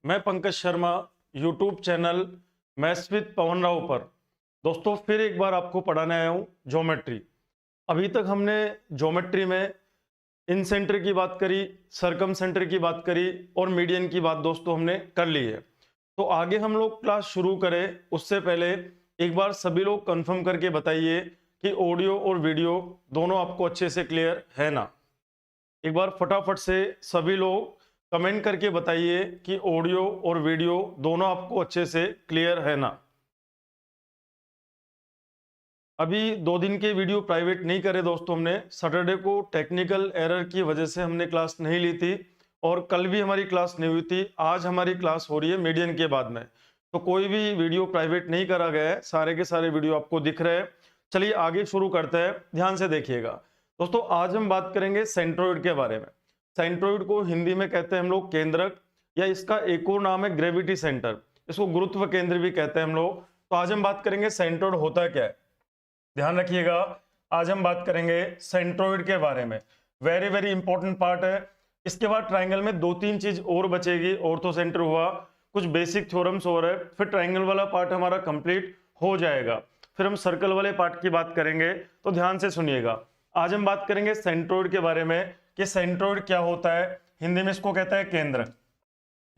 मैं Pankaj Sharma YouTube channel maths with Pawan Rao पर दोस्तों फिर एक बार आपको पढ़ाने आया हूँ ज्योमेट्री। अभी तक हमने ज्योमेट्री में इन सेंटर की बात करी, सरकम सेंटर की बात करी और मीडियन की बात दोस्तों हमने कर ली है। तो आगे हम लोग क्लास शुरू करें उससे पहले एक बार सभी लोग कंफर्म करके बताइए कि ऑडियो और वीडियो दोनों आपको अच्छे से क्लियर है ना। एक बार फटाफट से सभी लोग कमेंट करके बताइए कि ऑडियो और वीडियो दोनों आपको अच्छे से क्लियर है ना। अभी 2 दिन के वीडियो प्राइवेट नहीं करे दोस्तों, हमने सैटरडे को टेक्निकल एरर की वजह से हमने क्लास नहीं ली थी और कल भी हमारी क्लास नहीं हुई थी। आज हमारी क्लास हो रही है मीडियन के बाद में, तो कोई भी वीडियो प्राइवेट नहीं करा गया है, सारे के सारे वीडियो आपको दिख रहे हैं। चलिए आगे शुरू करते हैं, ध्यान से देखिएगा दोस्तों। आज हम बात करेंगे सेंट्रोइड के बारे में। सेंट्रोइड को हिंदी में कहते हैं हम लोग केंद्रक, या इसका एक और नाम है ग्रेविटी सेंटर, इसको गुरुत्व केंद्र भी कहते हैं हम लोग। तो आज हम बात करेंगे सेंट्रोइड होता क्या है, ध्यान रखिएगा। आज हम बात करेंगे सेंट्रोइड के बारे में, वेरी वेरी इंपॉर्टेंट पार्ट है। इसके बाद ट्राइंगल में 2-3 चीज और बचेगी। ऑर्थो सेंटर हुआ, कुछ बेसिक थ्योरम्स और है, फिर ट्राइंगल वाला पार्ट हमारा कंप्लीट हो जाएगा, फिर हम सर्कल वाले पार्ट की बात करेंगे। तो ध्यान से सुनिएगा, आज हम बात करेंगे सेंट्रोइड के बारे में कि सेंट्रोइड क्या होता है। हिंदी में इसको कहता है केंद्रक,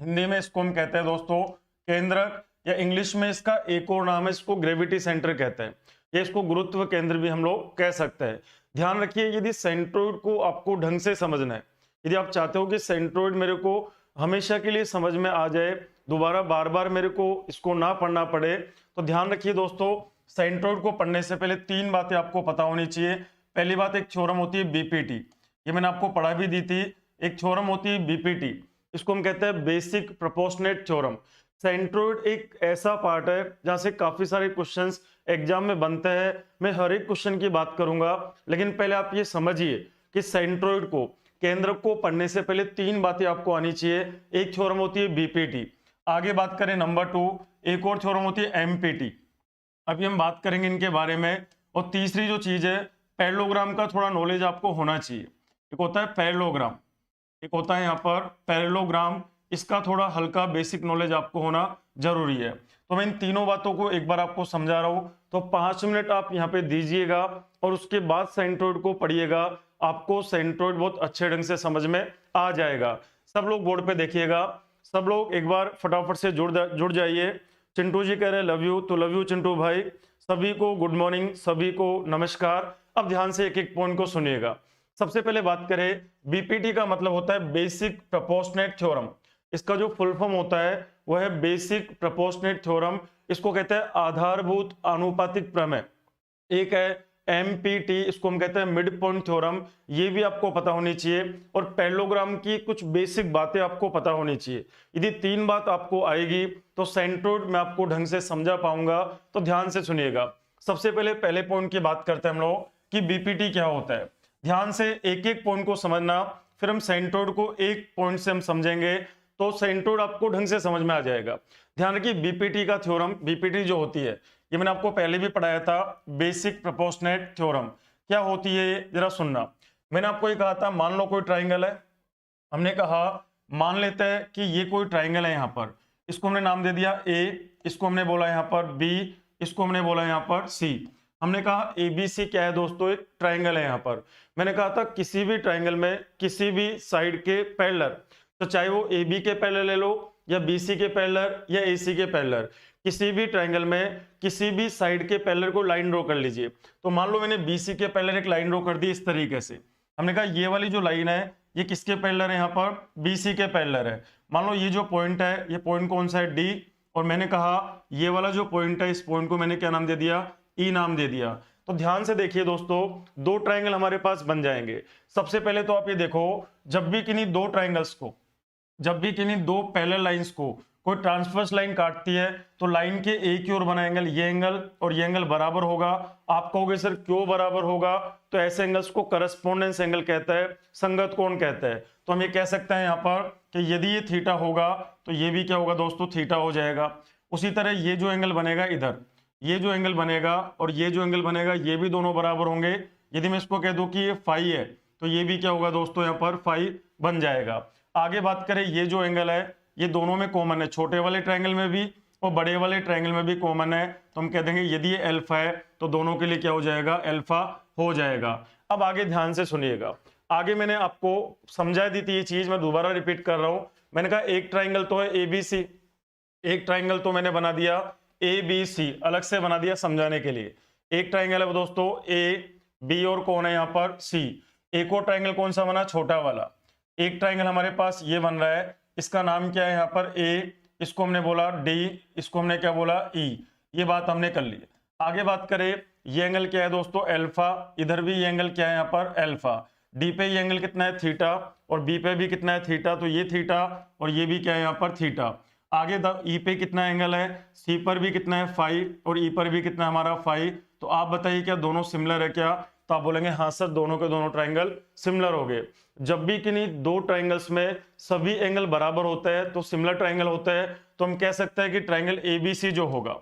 हिंदी में इसको हम कहते हैं दोस्तों केंद्रक, या इंग्लिश में इसका एक और नाम है, इसको ग्रेविटी सेंटर कहते हैं, या इसको गुरुत्व केंद्र भी हम लोग कह सकते हैं। ध्यान रखिए, यदि सेंट्रोइड को आपको ढंग से समझना है, यदि आप चाहते हो कि सेंट्रोइड मेरे को हमेशा के लिए समझ में आ जाए, दोबारा बार बार मेरे को इसको ना पढ़ना पड़े, तो ध्यान रखिए दोस्तों, सेंट्रोइड को पढ़ने से पहले 3 बातें आपको पता होनी चाहिए। पहली बात, एक थ्योरम होती है बीपीटी, ये मैंने आपको पढ़ा भी दी थी। एक थ्योरम होती है बीपीटी, इसको हम कहते हैं बेसिक प्रोपोर्शनेट थ्योरम। सेंट्रोइड एक ऐसा पार्ट है जहां से काफी सारे क्वेश्चंस एग्जाम में बनते हैं। मैं हर एक क्वेश्चन की बात करूंगा, लेकिन पहले आप ये समझिए कि सेंट्रोइड को, केंद्र को पढ़ने से पहले 3 बातें आपको आनी चाहिए। एक थ्योरम होती है बीपीटी, आगे बात करें नंबर 2, एक और थ्योरम होती है एमपीटी, अभी हम बात करेंगे इनके बारे में। और तीसरी जो चीज है, पैरेललोग्राम का थोड़ा नॉलेज आपको होना चाहिए। एक होता है पैरेललोग्राम, एक होता है यहाँ पर पैरेललोग्राम, इसका थोड़ा हल्का बेसिक नॉलेज आपको होना जरूरी है। तो मैं इन तीनों बातों को एक बार आपको समझा रहा हूं, तो 5 मिनट आप यहाँ पे दीजिएगा और उसके बाद सेंट्रोइड को पढ़िएगा। आपको सेंट्रोइड बहुत अच्छे ढंग से समझ में आ जाएगा। सब लोग बोर्ड पे देखिएगा, सब लोग एक बार फटाफट से जुड़ जाइए। चिंटू जी कह रहे लव यू, तो लव यू चिंटू भाई। सभी को गुड मॉर्निंग, सभी को नमस्कार। अब ध्यान से एक एक पॉइंट को सुनिएगा। सबसे पहले बात करें, बीपीटी का मतलब होता है बेसिक प्रोपोर्शनेट थ्योरम। इसका जो फुल फॉर्म होता है वह है बेसिक प्रोपोर्शनेट थ्योरम, इसको कहते हैं आधारभूत आनुपातिक प्रमेय। एक है एमपीटी, इसको हम कहते हैं मिड पॉइंट थ्योरम, ये भी आपको पता होनी चाहिए। और पैरेललोग्राम की कुछ बेसिक बातें आपको पता होनी चाहिए। यदि 3 बात आपको आएगी तो सेंट्रोइड में आपको ढंग से समझा पाऊंगा। तो ध्यान से सुनिएगा, सबसे पहले पॉइंट की बात करते हैं हम लोग कि बीपीटी क्या होता है। ध्यान से एक एक पॉइंट को समझना, फिर हम सेंट्रोइड को एक पॉइंट से हम समझेंगे, तो सेंट्रोइड आपको ढंग से समझ में आ जाएगा। ध्यान रखिए, बीपीटी का थ्योरम, बीपीटी जो होती है ये मैंने आपको पहले भी पढ़ाया था, बेसिक प्रोपोर्शनेट थ्योरम। क्या होती है ये जरा सुनना। मैंने आपको ये कहा था, मान लो कोई ट्राइंगल है, हमने कहा मान लेते हैं कि ये कोई ट्राइंगल है, यहाँ पर इसको हमने नाम दे दिया ए, इसको हमने बोला यहाँ पर बी, इसको हमने बोला यहाँ पर सी। हमने कहा एबीसी क्या है दोस्तों, एक ट्राइंगल है। यहाँ पर मैंने कहा था किसी भी ट्राइंगल में किसी भी साइड के पैरेलल, तो चाहे वो ए बी के पैरेलल ले लो या बी सी के पैरेलल या ए सी के पैरेलल, किसी भी ट्राइंगल में किसी भी साइड के पैरेलल को लाइन ड्रॉ कर लीजिए। तो मान लो मैंने बी सी के पैरेलल एक लाइन ड्रॉ कर दी इस तरीके से। हमने कहा ये वाली जो लाइन है ये किसके पैरेलल है, यहाँ पर बी सी के पैरेलल है। मान लो ये जो पॉइंट है, ये पॉइंट कौन सा है, डी, और मैंने कहा ये वाला जो पॉइंट है, इस पॉइंट को मैंने क्या नाम दे दिया, ई नाम दे दिया। तो ध्यान से देखिए दोस्तों, 2 ट्राइंगल हमारे पास बन जाएंगे। सबसे पहले तो आप ये देखो, जब भी किन्हीं 2 ट्राइंगल्स को, जब भी किन्हीं 2 पैरेलल लाइंस को कोई ट्रांसवर्स लाइन काटती है, तो लाइन के एक ही ओर बना एंगल, ये एंगल और ये एंगल बराबर होगा। आप कहोगे सर क्यों बराबर होगा, तो ऐसे एंगल्स को करस्पॉन्डेंस एंगल कहता है, संगत कोण कहता है। तो हम ये कह सकते हैं यहाँ पर कि यदि ये थीटा होगा तो ये भी क्या होगा दोस्तों, थीटा हो जाएगा। उसी तरह ये जो एंगल बनेगा इधर, ये जो एंगल बनेगा और ये जो एंगल बनेगा, ये भी दोनों बराबर होंगे। यदि मैं इसको कह दूं कि ये फाई है, तो ये भी क्या होगा दोस्तों, यहाँ पर फाई बन जाएगा। आगे बात करें, ये जो एंगल है ये दोनों में कॉमन है, छोटे वाले ट्रायंगल में भी और बड़े वाले ट्रायंगल में भी कॉमन है, तो हम कह देंगे यदि ये अल्फा है तो दोनों के लिए क्या हो जाएगा, अल्फा हो जाएगा। अब आगे ध्यान से सुनिएगा, आगे मैंने आपको समझा दी थी ये चीज, मैं दोबारा रिपीट कर रहा हूं। मैंने कहा एक ट्राइंगल तो है ABC, एक ट्राइंगल तो मैंने बना दिया ABC, अलग से बना दिया समझाने के लिए। एक ट्राइंगल है दोस्तों AB और कौन है यहाँ पर C। एक और ट्राइंगल कौन सा बना, छोटा वाला। एक ट्राइंगल हमारे पास ये बन रहा है, इसका नाम क्या है यहाँ पर A, इसको हमने बोला D, इसको हमने क्या बोला E। ये बात हमने कर ली। आगे बात करें, ये एंगल क्या है दोस्तों, अल्फा। इधर भी ये एंगल क्या है यहाँ पर, अल्फा। डी पे ये एंगल कितना है, थीटा, और बी पे भी कितना है, थीटा, तो ये थीटा और ये भी क्या है यहाँ पर, थीटा। आगे ई पे कितना एंगल है, सी पर भी कितना है, फाइव, और ई पर भी कितना है हमारा, फाइव। तो आप बताइए क्या दोनों सिमिलर है क्या, तो आप बोलेंगे हाँ सर दोनों के दोनों ट्राइंगल सिमिलर हो गए। जब भी किन्हीं दो ट्राइंगल्स में सभी एंगल बराबर होता है तो सिमिलर ट्राइंगल होता है, तो हम कह सकते हैं कि ट्राइंगल ABC जो होगा,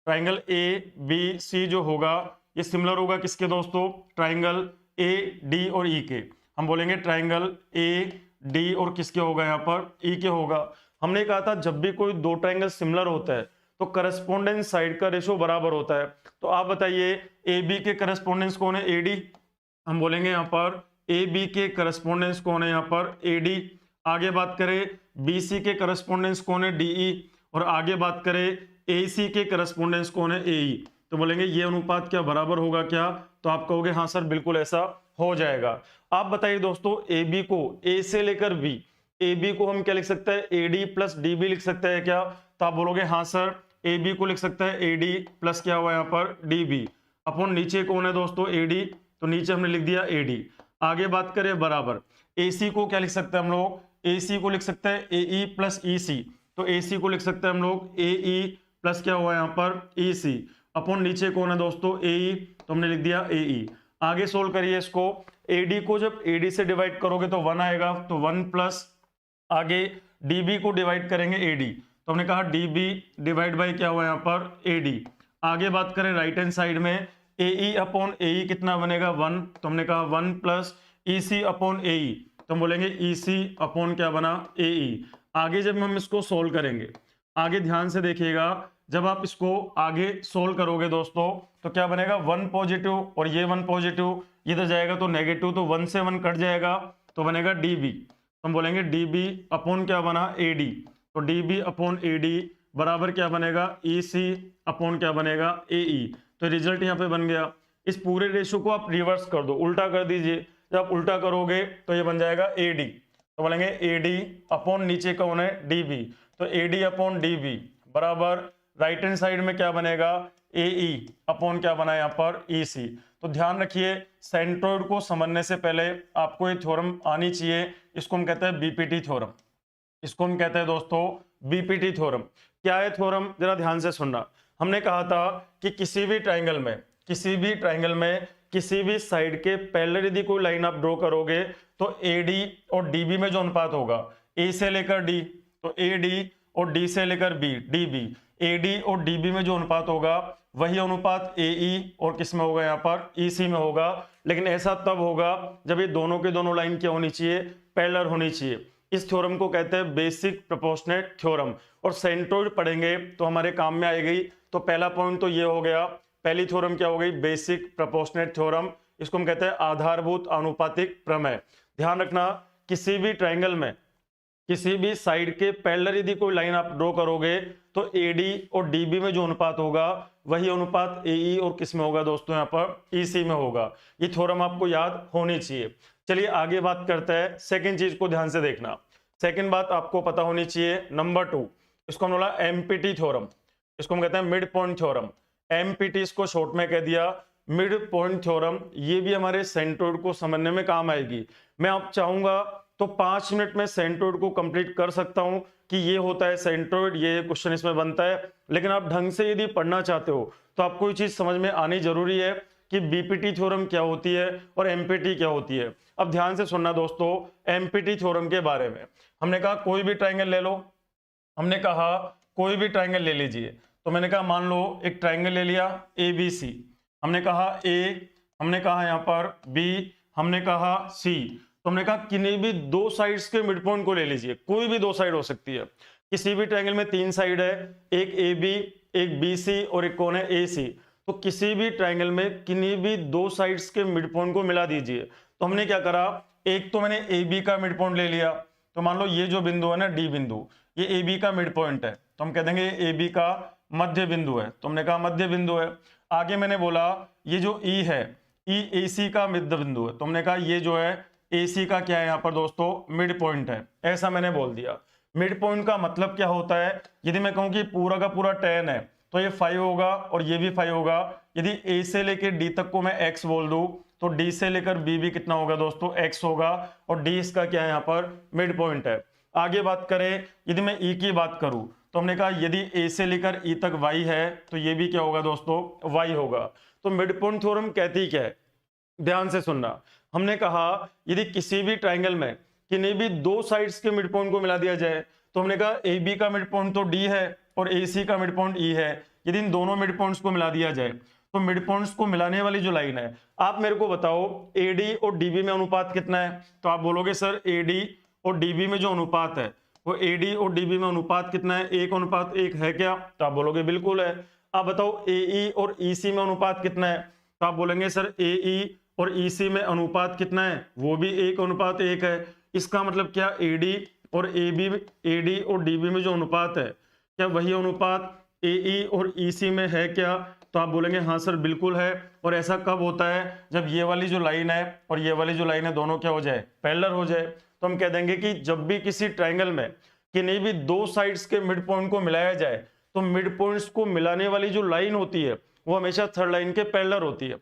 ट्राइंगल ABC जो होगा ये सिमिलर होगा किसके दोस्तों, ट्राइंगल AD और E के। हम बोलेंगे ट्राइंगल AD और किसके होगा यहाँ पर, E के होगा। हमने कहा था जब भी कोई दो ट्राइंगल सिमिलर होता है तो करस्पोंडेंस साइड का रेशो बराबर होता है। तो आप बताइए AB के करस्पोंडेंस कौन है, AD। हम बोलेंगे यहाँ पर AB के करस्पोंडेंस कौन है यहाँ पर, AD। आगे बात करें BC के करस्पोंडेंस कौन है, DE। और आगे बात करें AC के करस्पोंडेंस कौन है, AE। तो बोलेंगे ये अनुपात क्या बराबर होगा क्या, तो आप कहोगे हाँ सर बिल्कुल ऐसा हो जाएगा। आप बताइए दोस्तों AB को A से लेकर B, AB को हम क्या लिख सकते हैं, AD प्लस DB लिख सकते हैं क्या, तो आप बोलोगे हाँ सर AB को लिख सकते हैं AD प्लस क्या हुआ यहाँ पर, DB। अपन नीचे कौन है दोस्तों, AD, तो नीचे हमने लिख दिया AD। आगे बात करें बराबर, AC को क्या लिख सकते हैं हम लोग, AC को लिख सकते हैं AE प्लस EC। तो AC को लिख सकते हैं हम लोग AE प्लस क्या हुआ यहाँ पर, EC। अपन नीचे कौन है दोस्तों, AE, तो हमने लिख दिया AE। आगे सोल्व करिए इसको, AD को जब AD से डिवाइड करोगे तो 1 आएगा, तो 1 प्लस आगे DB को डिवाइड करेंगे AD, तो हमने कहा DB डिवाइड बाई क्या हुआ यहाँ पर, AD। आगे बात करें राइट हैंड साइड में, AE अपॉन AE कितना बनेगा, 1, तो हमने कहा 1 प्लस EC अपॉन AE, तो हम बोलेंगे EC अपॉन क्या बना, AE। आगे जब हम इसको सोल्व करेंगे, आगे ध्यान से देखिएगा, जब आप इसको आगे सोल्व करोगे दोस्तों तो क्या बनेगा, 1 पॉजिटिव और ये 1 पॉजिटिव, इधर जाएगा तो नेगेटिव, तो 1 से 1 कट जाएगा तो बनेगा DB। हम बोलेंगे DB अपॉन क्या बना, AD, तो DB अपॉन AD बराबर क्या बनेगा, EC अपॉन क्या बनेगा, AE। तो रिजल्ट यहाँ पे बन गया। इस पूरे रेशो को आप रिवर्स कर दो, उल्टा कर दीजिए। जब आप उल्टा करोगे तो ये बन जाएगा AD, तो बोलेंगे AD अपॉन नीचे कौन है, DB, तो AD अपॉन DB बराबर राइट हैंड साइड में क्या बनेगा, AE अपॉन क्या बना यहाँ पर, EC। तो ध्यान रखिए सेंट्रोइड को समझने से पहले आपको ये थ्योरम आनी चाहिए, इसको हम कहते हैं BPT थ्योरम। इसको हम कहते हैं दोस्तों BPT थ्योरम। क्या है थ्योरम, जरा ध्यान से सुनना। हमने कहा था कि किसी भी ट्राइंगल में किसी भी साइड के पैरेलल यदि कोई लाइन आप ड्रॉ करोगे तो AD और DB में जो अनुपात होगा, A से लेकर D, तो AD और D से लेकर B, DB, AD और DB में जो अनुपात होगा वही अनुपात AE और किस में होगा यहाँ पर, EC में होगा। लेकिन ऐसा तब होगा जब ये दोनों के दोनों लाइन क्या होनी चाहिए, पैरेलल होनी चाहिए। इस थ्योरम को कहते हैं बेसिक प्रोपोर्शनेट थ्योरम, और सेंट्रोइड पढ़ेंगे तो हमारे काम में आएगी। तो पहला पॉइंट तो ये हो गया, पहली थ्योरम क्या हो गई, बेसिक प्रोपोर्शनेट थ्योरम। इसको हम कहते हैं आधारभूत आनुपातिक प्रमेय। ध्यान रखना किसी भी ट्राइंगल में किसी भी साइड के पैरेलल यदि कोई लाइन आप ड्रॉ करोगे तो AD और DB में जो अनुपात होगा वही अनुपात AE और किस में होगा दोस्तों, यहाँ पर EC में होगा। ये थ्योरम आपको याद होनी चाहिए। चलिए आगे बात करते हैं, सेकंड चीज को ध्यान से देखना। सेकंड बात आपको पता होनी चाहिए, नंबर 2, इसको हम बोला MPT थ्योरम। इसको हम कहते हैं मिड पॉइंट थ्योरम। MPT इसको शॉर्ट में कह दिया मिड पॉइंट थ्योरम। ये भी हमारे सेंट्रोइड को समझने में काम आएगी। मैं आप चाहूंगा तो 5 मिनट में सेंट्रोइड को कंप्लीट कर सकता हूं कि ये होता है सेंट्रोइड, ये क्वेश्चन इसमें बनता है। लेकिन आप ढंग से यदि पढ़ना चाहते हो तो आपको ये चीज समझ में आनी जरूरी है कि BPT थ्योरम क्या होती है और MPT क्या होती है। अब ध्यान से सुनना दोस्तों, MPT थ्योरम के बारे में। हमने कहा कोई भी ट्राइंगल ले लो, हमने कहा कोई भी ट्राइंगल ले लीजिए। तो मैंने कहा मान लो एक ट्राइंगल ले लिया ABC, हमने कहा A, हमने कहा यहाँ पर B, हमने कहा C। तो हमने कहा किन्हीं भी दो साइड्स के मिड पॉइंट को ले लीजिए, कोई भी दो साइड हो सकती है। किसी भी ट्रायंगल में 3 साइड है, एक ए बी, एक बी सी और एक कौन है ए सी। तो किसी भी ट्रायंगल में किन्हीं भी 2 साइड्स के मिड पॉइंट को मिला दीजिए। तो हमने क्या करा, एक तो मैंने ए बी का मिड पॉइंट ले लिया, तो मान लो ये जो बिंदु है ना डी बिंदु, ये ए बी का मिड पॉइंट है, तो हम कह देंगे ए बी का मध्य बिंदु है, तो हमने कहा मध्य बिंदु है। आगे मैंने बोला ये जो ई है, ई ए सी का मध्य बिंदु है, तो हमने कहा ये जो है ए सी का क्या है यहाँ पर दोस्तों, मिड पॉइंट है, ऐसा मैंने बोल दिया। मिड पॉइंट का मतलब क्या होता है, यदि मैं कहूं कि पूरा का पूरा 10 है तो ये 5 होगा और ये भी 5 होगा। यदि ए से लेकर डी तक को मैं x बोल दूं तो डी से लेकर बी भी कितना होगा दोस्तों, x होगा, और डी इसका क्या है यहाँ पर मिड पॉइंट है। आगे बात करें, यदि मैं ई की बात करूं तो हमने कहा यदि ए से लेकर ई तक y है तो ये भी क्या होगा दोस्तों, y होगा। तो मिड पॉइंट थ्योरम कहती क्या है, ध्यान से सुनना। हमने कहा यदि किसी भी ट्राइंगल में किन्हीं भी 2 साइड्स के मिड पॉइंट को मिला दिया जाए, तो हमने कहा ए बी का मिड पॉइंट तो डी है और ए सी का मिड पॉइंट ई है, यदि इन दोनों मिड पॉइंट्स को मिला दिया जाए तो मिड पॉइंट्स को मिलाने वाली जो लाइन है, आप मेरे को बताओ ए डी और डी बी में अनुपात कितना है। तो आप बोलोगे सर ए डी और डी बी में जो अनुपात है वो ए डी और डी बी में अनुपात कितना है, 1:1 है क्या, तो आप बोलोगे बिल्कुल है। आप बताओ ए ई और ई सी में अनुपात कितना है, तो आप बोलेंगे सर ए ई और ई सी में अनुपात कितना है, वो भी 1:1 है। इसका मतलब क्या, ए डी और ए डी और डी बी में जो अनुपात है क्या वही अनुपात ए ई और ई सी में है क्या, तो आप बोलेंगे हाँ सर बिल्कुल है। और ऐसा कब होता है, जब ये वाली जो लाइन है और ये वाली जो लाइन है दोनों क्या हो जाए, पैरेलल हो जाए। तो हम कह देंगे कि जब भी किसी ट्राइंगल में किन्हीं भी 2 साइड्स के मिड पॉइंट को मिलाया जाए तो मिड पॉइंट्स को मिलाने वाली जो लाइन होती है वो हमेशा थर्ड लाइन के पैरेलल होती है।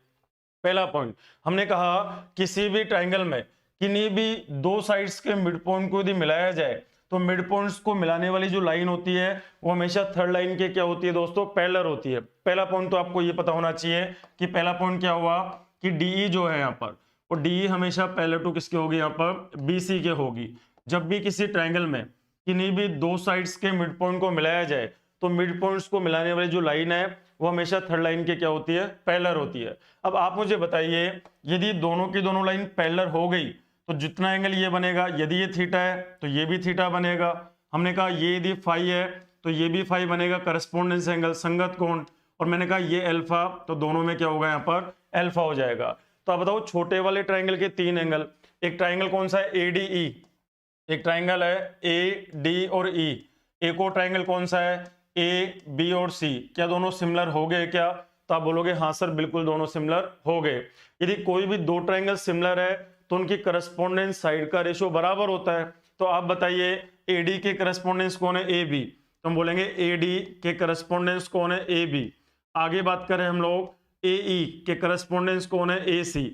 पहला पॉइंट हमने कहा किसी भी ट्राइंगल में किन्हीं भी 2 साइड्स के मिड पॉइंट को यदि मिलाया जाए तो मिड पॉइंट्स को मिलाने वाली जो लाइन होती है वो हमेशा थर्ड लाइन के क्या होती है दोस्तों, पैरेलल होती है। पहला पॉइंट तो आपको ये पता होना चाहिए कि पहला पॉइंट क्या हुआ कि डीई जो है यहाँ पर, वो डीई हमेशा पैरेलल टू किसके होगी, यहाँ पर बीसी के होगी। जब भी किसी ट्राइंगल में किन्हीं भी 2 साइड्स के मिड पॉइंट को मिलाया जाए तो मिड पॉइंट्स को मिलाने वाली जो लाइन है वो हमेशा थर्ड लाइन के क्या होती है, पैरेलल होती है। अब आप मुझे बताइए यदि दोनों की दोनों लाइन पैरेलल हो गई तो जितना एंगल ये बनेगा, यदि ये थीटा है तो ये भी थीटा बनेगा। हमने कहा ये यदि फाई है तो ये भी फाई बनेगा, करस्पोंडेंस एंगल, संगत कोण। और मैंने कहा ये अल्फा, तो दोनों में क्या होगा यहाँ पर अल्फा हो जाएगा। तो आप बताओ छोटे वाले ट्राइंगल के 3 एंगल, एक ट्राइंगल कौन सा है ए डी ई, एक ट्राइंगल है ए डी और ई, एक और ट्राइंगल कौन सा है ए बी और सी, क्या दोनों सिमिलर हो गए क्या, तो आप बोलोगे हाँ सर बिल्कुल दोनों सिमिलर हो गए। यदि कोई भी 2 ट्राइंगल सिमिलर है तो उनकी करस्पोंडेंस साइड का रेशियो बराबर होता है। तो आप बताइए एडी के करस्पोंडेंस कौन है, ए बी, तो हम बोलेंगे एडी के करस्पोंडेंस कौन है, ए बी। आगे बात करें हम लोग एई के करस्पोंडेंस कौन है, ए सी,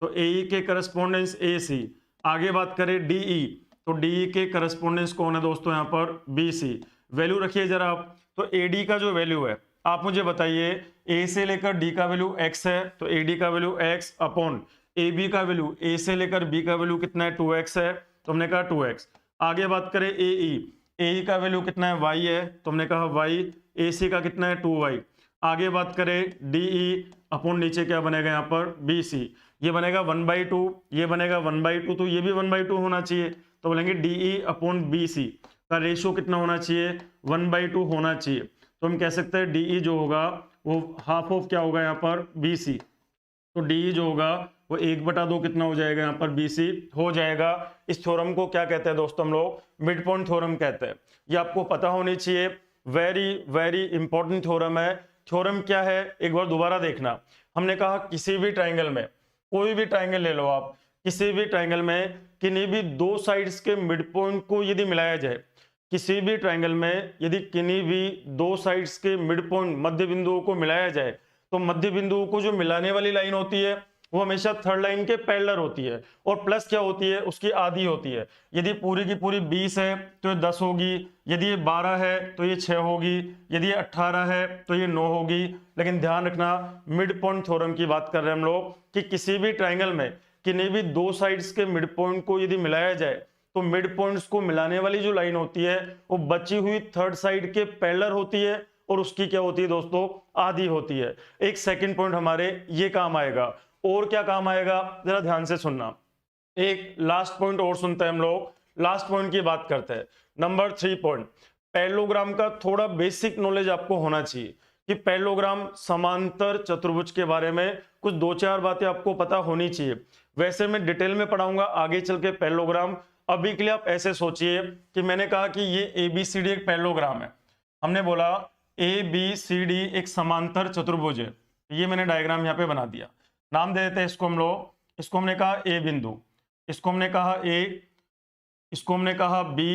तो एई के करस्पोंडेंस ए सी। आगे बात करें डीई, तो डीई के करस्पोंडेंस कौन है दोस्तों यहाँ पर, बी सी। वैल्यू रखिए जरा आप, तो एडी का जो वैल्यू है आप मुझे बताइए, ए से लेकर डी का वैल्यू एक्स है तो एडी का value x upon A B का वैल्यू, ए से लेकर बी का वैल्यू कितना है 2x है, तो हमने कहा 2x। आगे बात करें ए का वैल्यू कितना है y है, तो हमने कहा y, ए सी का कितना है 2y। आगे बात करें डी ई अपॉन नीचे क्या बनेगा यहाँ पर बी सी, ये बनेगा 1/2, ये बनेगा 1/2, तो ये भी 1/2 होना चाहिए। तो बोलेंगे D E upon B C का रेशियो कितना होना चाहिए, 1/2 होना चाहिए। तो हम कह सकते हैं डी ई जो होगा वो हाफ ऑफ क्या होगा यहाँ पर बी सी, तो डी ई जो होगा वो 1/2 कितना हो जाएगा यहाँ पर बी सी हो जाएगा। इस थ्योरम को क्या कहते हैं दोस्तों, हम लोग मिड पॉइंट थ्योरम कहते हैं। ये आपको पता होनी चाहिए, वेरी वेरी इंपॉर्टेंट थ्योरम है। थ्योरम क्या है एक बार दोबारा देखना। हमने कहा किसी भी ट्राइंगल में, कोई भी ट्राइंगल ले लो आप, किसी भी ट्राइंगल में किन्हीं भी 2 साइड्स के मिड पॉइंट को यदि मिलाया जाए, किसी भी ट्राइंगल में यदि किन्हीं भी 2 साइड्स के मिड पॉइंट मध्य बिंदुओं को मिलाया जाए तो मध्य बिंदुओं को जो मिलाने वाली लाइन होती है वो हमेशा थर्ड लाइन के पैरेलल होती है, और प्लस क्या होती है, उसकी आधी होती है। यदि पूरी की पूरी 20 है तो ये 10 होगी, यदि ये 12 है तो ये 6 होगी, यदि ये 18 है तो ये 9 होगी। लेकिन ध्यान रखना मिड पॉइंट थ्योरम की बात कर रहे हैं हम लोग कि किसी भी ट्राइंगल में किन्हीं भी 2 साइड्स के मिड पॉइंट को यदि मिलाया जाए तो मिड पॉइंट्स को मिलाने वाली जो लाइन होती है वो बची हुई थर्ड साइड के पैरेलल होती है, और उसकी क्या होती है दोस्तों, आधी होती है। एक सेकंड पॉइंट हमारे ये काम आएगा, और क्या काम आएगा जरा ध्यान से सुनना। एक लास्ट पॉइंट और सुनते हैं हम लोग, लास्ट पॉइंट की बात करते हैं, नंबर 3 पॉइंट। पैरेललोग्राम का थोड़ा बेसिक नॉलेज आपको होना चाहिए कि पैरेललोग्राम समांतर चतुर्भुज के बारे में कुछ 2-4 बातें आपको पता होनी चाहिए। वैसे मैं डिटेल में पढ़ाऊंगा आगे चल के पैरेललोग्राम। अभी के लिए आप ऐसे सोचिए कि मैंने कहा कि ये ABCD एक पैरेललोग्राम है। हमने बोला ABCD एक समांतर चतुर्भुज है। ये मैंने डायग्राम यहाँ पे बना दिया। नाम दे देते हैं इसको हम लोग। इसको हमने कहा A बिंदु, इसको हमने कहा A, इसको हमने कहा B,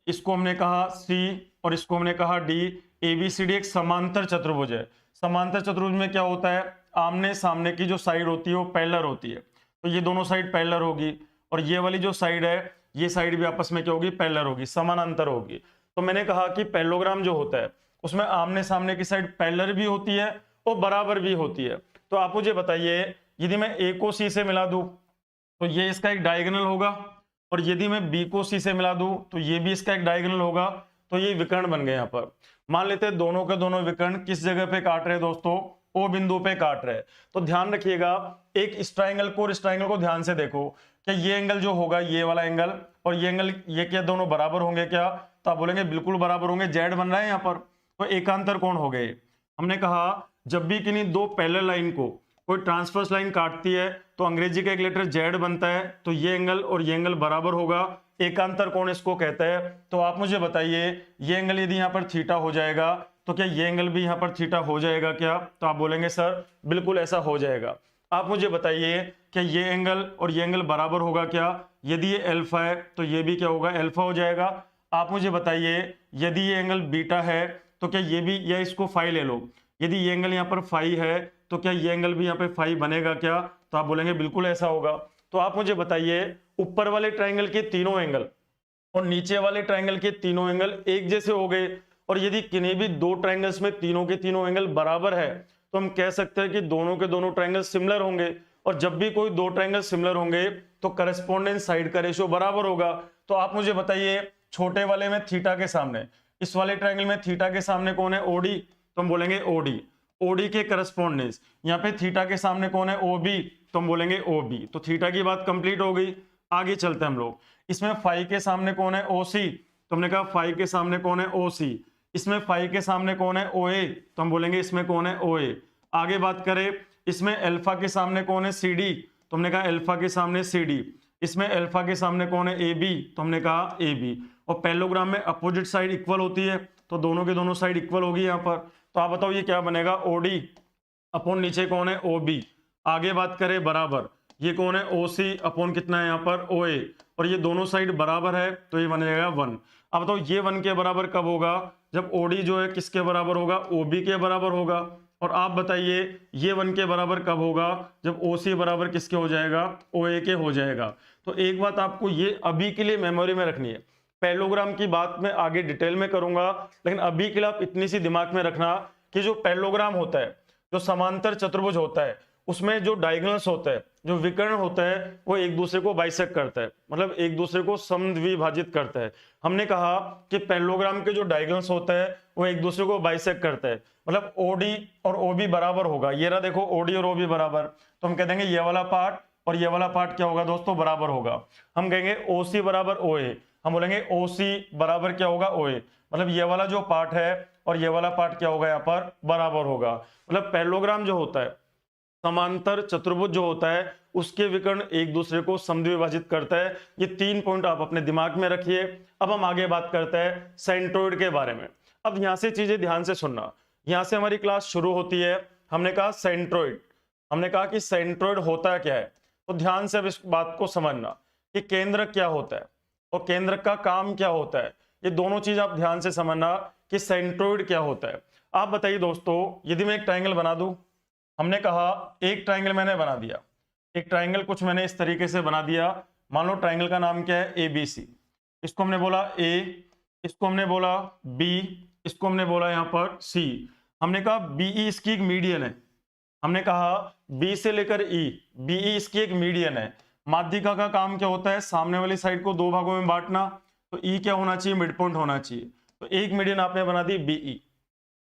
इसको हमने कहा C और इसको हमने कहा D। ABCD एक समांतर चतुर्भुज है। समांतर चतुर्भुज में क्या होता है, आमने सामने की जो साइड होती है वो पैरेलल होती है। तो ये दोनों साइड पैरेलल होगी और ये वाली जो साइड है ये साइड भी आपस में क्या होगी, पैरेलल होगी, समानांतर होगी। तो मैंने कहा कि पैरेललोग्राम जो होता है उसमें आमने सामने की साइड पैरेलल भी होती है और बराबर भी होती है। तो आप मुझे बताइए, यदि मैं A को C से मिला दूं तो ये इसका एक डायगोनल होगा, और यदि मैं B को C से मिला दूं तो ये भी इसका एक डायगोनल होगा। तो ये विकर्ण बन गए। यहाँ पर मान लेते हैं दोनों के दोनों विकर्ण किस जगह पे काट रहे हैं दोस्तों, O बिंदु पे काट रहे हैं। तो ध्यान रखिएगा, एक इस ट्राइंगल को और इस ट्राइंगल को ध्यान से देखो कि ये एंगल जो होगा, ये वाला एंगल और ये एंगल, ये क्या दोनों बराबर होंगे क्या? तो आप बोलेंगे बिल्कुल बराबर होंगे, जेड बन रहा है यहाँ पर। तो एकांतर कोण हो गए। हमने कहा जब भी किन्हीं दो पैरेलल लाइन को कोई ट्रांसवर्स लाइन काटती है तो अंग्रेजी का एक लेटर जेड बनता है। तो ये एंगल और ये एंगल बराबर होगा, एकांतर कोण इसको कहते हैं। तो आप मुझे बताइए, ये एंगल यदि यहाँ पर थीटा हो जाएगा तो क्या ये एंगल भी यहाँ पर थीटा हो जाएगा क्या? तो आप बोलेंगे सर बिल्कुल ऐसा हो जाएगा। आप मुझे बताइए क्या ये एंगल और ये एंगल बराबर होगा क्या? यदि ये अल्फा है तो ये भी क्या होगा, अल्फा हो जाएगा। आप मुझे बताइए यदि ये एंगल बीटा है तो क्या ये भी, या इसको फाई ले लो, यदि ये एंगल यहाँ पर फाई है तो क्या ये एंगल भी यहाँ पे फाई बनेगा क्या? तो आप बोलेंगे बिल्कुल ऐसा होगा। तो आप मुझे बताइए, ऊपर वाले ट्राइंगल के तीनों एंगल और नीचे वाले ट्राइंगल के तीनों एंगल एक जैसे हो गए, और यदि किन्हीं भी दो ट्राइंगल्स में तीनों के तीनों एंगल बराबर है तो हम कह सकते हैं कि दोनों के दोनों ट्राइंगल सिमिलर होंगे। और जब भी कोई दो ट्राइंगल सिमिलर होंगे तो करस्पॉन्डेंस साइड का रेशियो बराबर होगा। तो आप मुझे बताइए, छोटे वाले में थीटा के सामने, इस वाले ट्राइंगल में थीटा के सामने कौन है, ओडी, तो हम बोलेंगे ओडी। ओडी के करस्पॉन्डेंस यहाँ पे थीटा के सामने कौन है, ओबी, तो हम बोलेंगे ओबी। तो थीटा की बात कंप्लीट हो गई। आगे चलते हैं हम लोग। इसमें फाई के सामने कौन है, ओसी, तो हमने कहा फाई के सामने कौन है, ओसी। इसमें फाई के सामने कौन है, ओए, तो हम बोलेंगे इसमें कौन है, ओए। आगे बात करें, इसमें अल्फा के सामने कौन है, सीडी, तो हमने कहा अल्फा के सामने सीडी। इसमें अल्फा के सामने कौन है, ए बी, तो हमने कहा ए बी। और पैरेललोग्राम में अपोजिट साइड इक्वल होती है तो दोनों के दोनों साइड इक्वल होगी यहाँ पर। तो आप बताओ ये क्या बनेगा, ओडी अपॉन नीचे कौन है, ओ बी। आगे बात करें बराबर, ये कौन है, ओ सी अपॉन कितना है यहाँ पर, ओ ए, और ये दोनों साइड बराबर है तो ये बन जाएगा 1। अब बताओ ये 1 के बराबर कब होगा, जब ओडी जो है किसके बराबर होगा, ओ बी के बराबर होगा। और आप बताइए ये 1 के बराबर कब होगा, जब ओ सी बराबर किसके हो जाएगा, ओ ए के हो जाएगा। तो एक बात आपको ये अभी के लिए मेमोरी में रखनी है, पैरेललोग्राम की बात मैं आगे डिटेल में करूंगा, लेकिन अभी के लिए आप इतनी सी दिमाग में रखना कि जो पैरेललोग्राम होता है, जो समांतर चतुर्भुज होता है, उसमें जो डायगोनल्स होता है, जो विकर्ण होता है, वो एक दूसरे को बाइसेक्ट करता है, मतलब एक दूसरे को समद्विभाजित करता है। हमने कहा कि पैरेललोग्राम के जो डायगोनल्स होता है वो एक दूसरे को बाइसेक्ट करता है, मतलब ओडी और ओबी बराबर होगा। ये रहा देखो, ओडी और ओबी बराबर, तो हम कह देंगे ये वाला पार्ट और ये वाला पार्ट क्या होगा दोस्तों, बराबर होगा। हम कहेंगे ओसी बराबर ओए, हम बोलेंगे ओसी बराबर क्या होगा, ओए, मतलब ये वाला जो पार्ट है और ये वाला पार्ट क्या होगा यहाँ पर, बराबर होगा। मतलब पैरेललोग्राम जो होता है, समांतर चतुर्भुज जो होता है, उसके विकर्ण एक दूसरे को समद्विभाजित करता है। ये 3 पॉइंट आप अपने दिमाग में रखिए। अब हम आगे बात करते हैं सेंट्रोइड के बारे में। अब यहां से चीजें ध्यान से सुनना, यहां से हमारी क्लास शुरू होती है। हमने कहा सेंट्रोइड, हमने कहा कि सेंट्रोइड होता क्या है, तो ध्यान से अब इस बात को समझना कि केंद्र क्या होता है और केंद्र का काम क्या होता है। ये दोनों चीज आप ध्यान से समझना कि सेंट्रोइड क्या होता है। आप बताइए दोस्तों, यदि मैं एक ट्राइंगल बना दूं, हमने कहा एक ट्राइंगल मैंने बना दिया, एक ट्राइंगल कुछ मैंने इस तरीके से बना दिया। मान लो ट्राइंगल का नाम क्या है, ABC। इसको हमने बोला A, इसको हमने बोला B, इसको हमने बोला यहाँ पर C। हमने कहा BE इसकी एक मीडियन है। हमने कहा B से लेकर E, BE इसकी एक मीडियन है। माध्यिका का काम क्या होता है, सामने वाली साइड को 2 भागों में बांटना। तो E क्या होना चाहिए, मिड पॉइंट होना चाहिए। तो एक मीडियन आपने बना दी BE,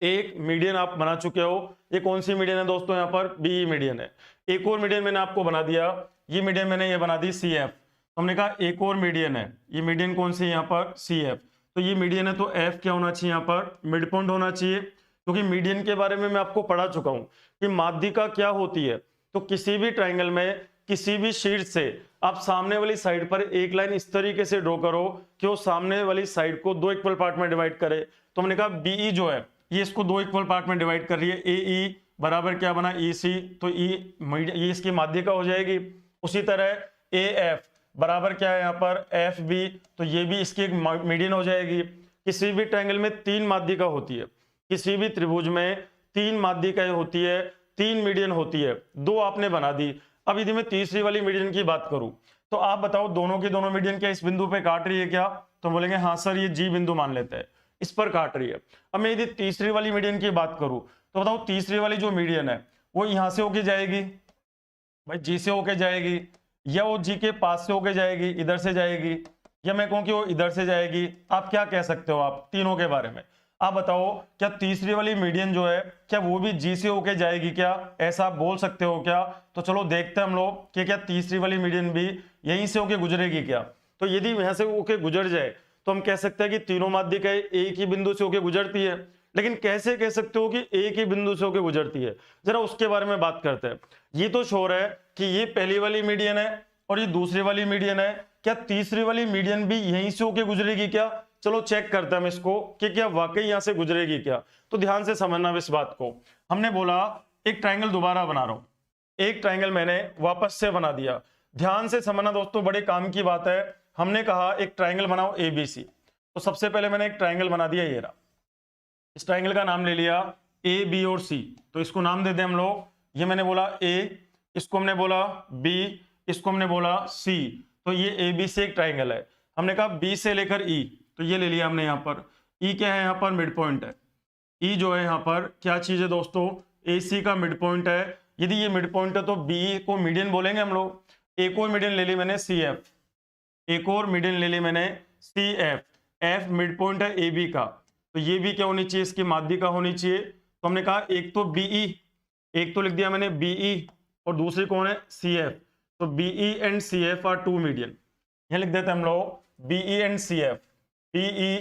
एक मीडियन आप बना चुके हो। ये कौन सी मीडियन है दोस्तों, यहाँ पर BE मीडियन है। एक और मीडियन मैंने आपको बना दिया, ये मीडियन मैंने ये बना दी CF। तो हमने कहा एक और मीडियन है, ये मीडियन कौन सी है यहाँ पर, CF। तो ये मीडियन है, तो एफ क्या होना चाहिए यहाँ पर, मिड पॉइंट होना चाहिए, क्योंकि मीडियन के बारे में मैं आपको पढ़ा चुका हूं कि माध्यिका क्या होती है। तो किसी भी ट्राइंगल में किसी भी शीट से आप सामने वाली साइड पर एक लाइन इस तरीके से ड्रॉ करो कि वो सामने वाली साइड को दो इक्वल पार्ट में डिवाइड करे। तो हमने कहा बीई जो है ये इसको दो इक्वल पार्ट में डिवाइड कर रही है, ए बराबर क्या बना ई सी, तो ये इसकी माध्यिका हो जाएगी। उसी तरह ए एफ बराबर क्या है यहाँ पर एफ बी, तो ये भी इसकी एक मीडियन हो जाएगी। किसी भी ट्रायंगल में तीन माध्यिका होती है, किसी भी त्रिभुज में तीन माध्यिकाएं होती है, तीन मीडियन होती है, दो आपने बना दी। अब यदि मैं तीसरी वाली मीडियन की बात करूं तो आप बताओ दोनों की दोनों मीडियन क्या इस बिंदु पे काट रही है क्या, तो बोलेंगे हाँ सर ये जी बिंदु मान लेते हैं, इस पर काट रही है। अब मैं यदि तीसरी वाली मीडियन की बात करूं तो बताओ तीसरी वाली जो मीडियन है वो यहां से होके जाएगी, भाई जी से होके जाएगी, या वो जी के पास से होके जाएगी, इधर से जाएगी, या मैं कहूं कि वो इधर से जाएगी। आप क्या कह सकते हो आप तीनों के बारे में, आप बताओ क्या तीसरी वाली मीडियन जो है क्या वो भी जी से होके जाएगी क्या, ऐसा आप बोल सकते हो क्या? तो चलो देखते हैं हम लोग कि क्या तीसरी वाली मीडियन भी यहीं से होके गुजरेगी क्या। तो यदि यहां से होके गुजर जाए तो हम कह सकते हैं कि तीनों माध्यिकाएं एक ही बिंदु से होके गुजरती है। लेकिन कैसे कह सकते हो कि एक ही बिंदु से होके गुजरती है, जरा उसके बारे में बात करते हैं। ये तो श्योर है कि ये पहली वाली मीडियन है और ये दूसरी वाली मीडियन है, क्या तीसरी वाली मीडियन भी यहीं से होके गुजरेगी क्या? चलो चेक करते हैं हम इसको कि क्या वाकई यहां से गुजरेगी क्या। तो ध्यान से समझना इस बात को। हमने बोला एक ट्रायंगल दोबारा बना रहा हूं, एक ट्रायंगल मैंने वापस से बना दिया। ध्यान से समझना दोस्तों, बड़े काम की बात है। हमने कहा एक ट्रायंगल बनाओ एबीसी, तो सबसे पहले मैंने एक ट्रायंगल बना दिया, ये रहा। इस ट्रायंगल का नाम ले लिया ए बी और सी, तो इसको नाम दे दें हम लोग। ये मैंने बोला ए, इसको हमने बोला बी, इसको हमने बोला सी। तो ये ए बी से एक ट्रायंगल है। हमने कहा बी से लेकर ई, तो ये ले लिया हमने यहाँ पर। ई क्या है यहाँ पर, मिड पॉइंट है। ई जो है यहाँ पर क्या चीज है दोस्तों, ए सी का मिड पॉइंट है। यदि ये मिड पॉइंट है तो बी को मीडियन बोलेंगे हम लोग। एक और मीडियन ले ली मैंने सी एफ, एक और मीडियन ले ली मैंने C F. F midpoint है ए बी का, तो ये भी क्या होनी चाहिए, इसकी माध्यिका होनी चाहिए। तो हमने कहा एक तो बीई, एक तो लिख दिया मैंने बीई और दूसरी कौन है सी एफ। तो BE and C F are two median, यहां लिख देते हैं हम लोग BE and C F. BE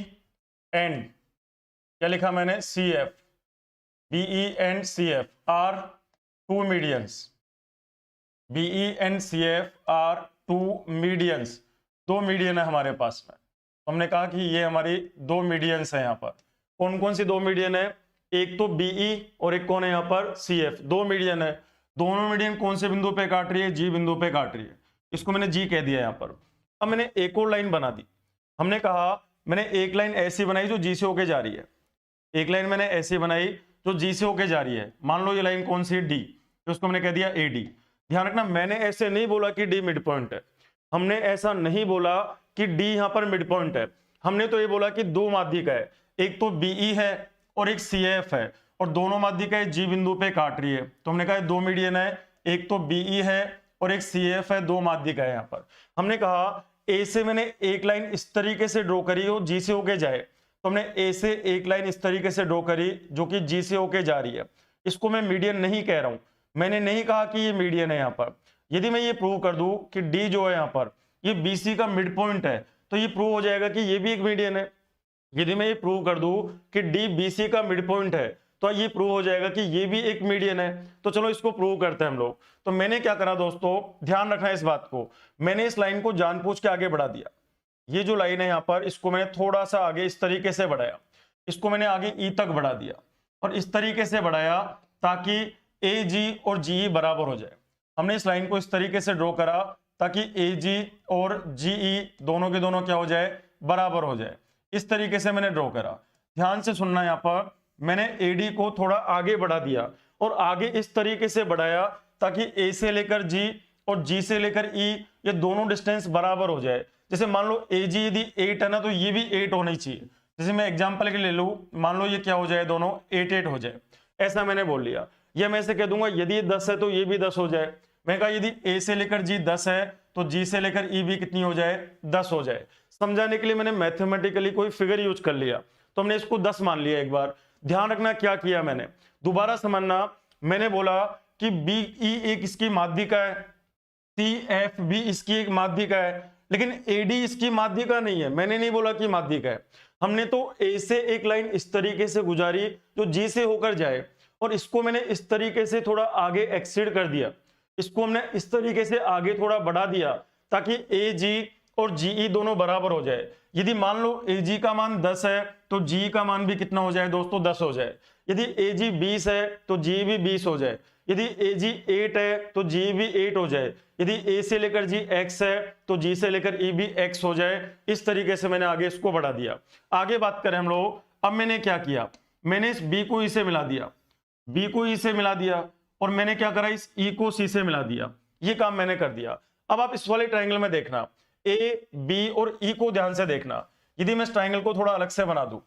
and क्या लिखा मैंने C F, BE and C F are two medians, BE and C F are two medians. दो मीडियन है हमारे पास में। हमने कहा कि ये हमारी दो मीडियंस है। यहाँ पर कौन कौन सी दो मीडियन है, एक तो बीई और एक कौन है यहाँ पर सी एफ, दो मीडियन है। दोनों मीडियन कौन से बिंदु पे काट रही है, जी बिंदु पे काट रही है, इसको मैंने जी कह दिया यहाँ पर। अब मैंने एक और लाइन बना दी। हमने कहा मैंने एक लाइन ऐसी बनाई जो जी से होके जा रही है, एक लाइन मैंने ऐसी बनाई जो जी से होके जा रही है। मान लो ये लाइन कौन सी है, डी, तो उसको मैंने कह दिया ए डी। ध्यान रखना मैंने ऐसे नहीं बोला कि डी मिड पॉइंट है, हमने ऐसा नहीं बोला कि डी यहां पर मिड पॉइंट है। हमने तो ये बोला कि दो माध्यिका है, एक तो बीई है और एक सी एफ है, और दोनों माध्यिकाएं जी बिंदु पे काट रही है। तो हमने कहा दो मीडियन है, एक तो बीई है और एक सी एफ है, दो माध्यिका है। यहाँ पर हमने कहा ए से मैंने एक लाइन इस तरीके से ड्रॉ करी हो जी से होके जाए, तो हमने ए से एक लाइन इस तरीके से ड्रॉ करी जो कि जी से होके जा रही है। इसको मैं मीडियन नहीं कह रहा हूं, मैंने नहीं कहा कि ये मीडियन है। यहाँ पर यदि मैं ये प्रूव कर दूं कि डी जो है यहाँ पर ये बीसी का मिड पॉइंट है, तो ये प्रूव हो जाएगा कि ये भी एक मीडियन है। यदि मैं ये प्रूव कर दूं कि डी बीसी का मिड पॉइंट है, तो ये प्रूव हो जाएगा कि ये भी एक मीडियन है। तो चलो इसको प्रूव करते हैं हम लोग। तो मैंने क्या करा दोस्तों, ध्यान रखना इस बात को, मैंने इस लाइन को जानबूझ के आगे बढ़ा दिया। ये जो लाइन है यहाँ पर इसको मैंने थोड़ा सा आगे इस तरीके से बढ़ाया, इसको मैंने आगे ई तक बढ़ा दिया और इस तरीके से बढ़ाया ताकि ए जी और जी बराबर हो जाए। हमने इस लाइन को इस तरीके से ड्रॉ करा ताकि ए जी और जीई दोनों के दोनों क्या हो जाए, बराबर हो जाए। इस तरीके से मैंने ड्रॉ करा। ध्यान से सुनना, यहाँ पर मैंने एडी को थोड़ा आगे बढ़ा दिया और आगे इस तरीके से बढ़ाया ताकि ए से लेकर जी और जी से लेकर ई ये दोनों डिस्टेंस बराबर हो जाए। जैसे मान लो ए जी यदि 8 है ना, तो ये भी 8 होनी चाहिए। जैसे मैं एग्जांपल के ले लूं, मान लो ये क्या हो जाए, दोनों 8 हो जाए, ऐसा मैंने बोल लिया। या मैं ऐसे कह दूंगा यदि ये 10 है तो ये भी 10 हो जाए। मैं कहा यदि ए से लेकर जी 10 है तो जी से लेकर ई भी कितनी हो जाए, 10 हो जाए। समझाने के लिए मैंने मैथमेटिकली कोई फिगर यूज कर लिया, तो हमने इसको 10 मान लिया एक बार। ध्यान रखना क्या किया मैंने, दोबारा समझना। मैंने बोला कि बी ई एक इसकी माध्यिका है, सी एफ भी इसकी एक माध्यिका है, लेकिन एडी इसकी माध्यिका नहीं है। मैंने नहीं बोला कि माध्यिका है, हमने तो ए से एक लाइन इस तरीके से गुजारी जो जी से होकर जाए, और इसको मैंने इस तरीके से थोड़ा आगे एक्सीड कर दिया, इसको हमने इस तरीके से आगे थोड़ा बढ़ा दिया ताकि ए जी और जीई दोनों बराबर हो जाए। यदि मान लो ए जी का मान 10 है तो जी का मान भी कितना हो जाए दोस्तों, 10 हो जाए। यदि ए जी 20 है तो जी भी 20 हो जाए। यदि ए जी 8 है तो जी भी 8 हो जाए। यदि ए से लेकर जी x है तो जी से लेकर ई भी x हो जाए। इस तरीके से मैंने आगे इसको बढ़ा दिया। आगे बात करें हम लोग, अब मैंने क्या किया, मैंने इस b को e से मिला दिया, b को e से मिला दिया, और मैंने क्या करा, इस e को c से मिला दिया। ये काम मैंने कर दिया। अब आप इस वाले ट्राइंगल में देखना, a b और e को ध्यान से देखना। यदि मैं इस ट्राइंगल को थोड़ा अलग से बना दूं,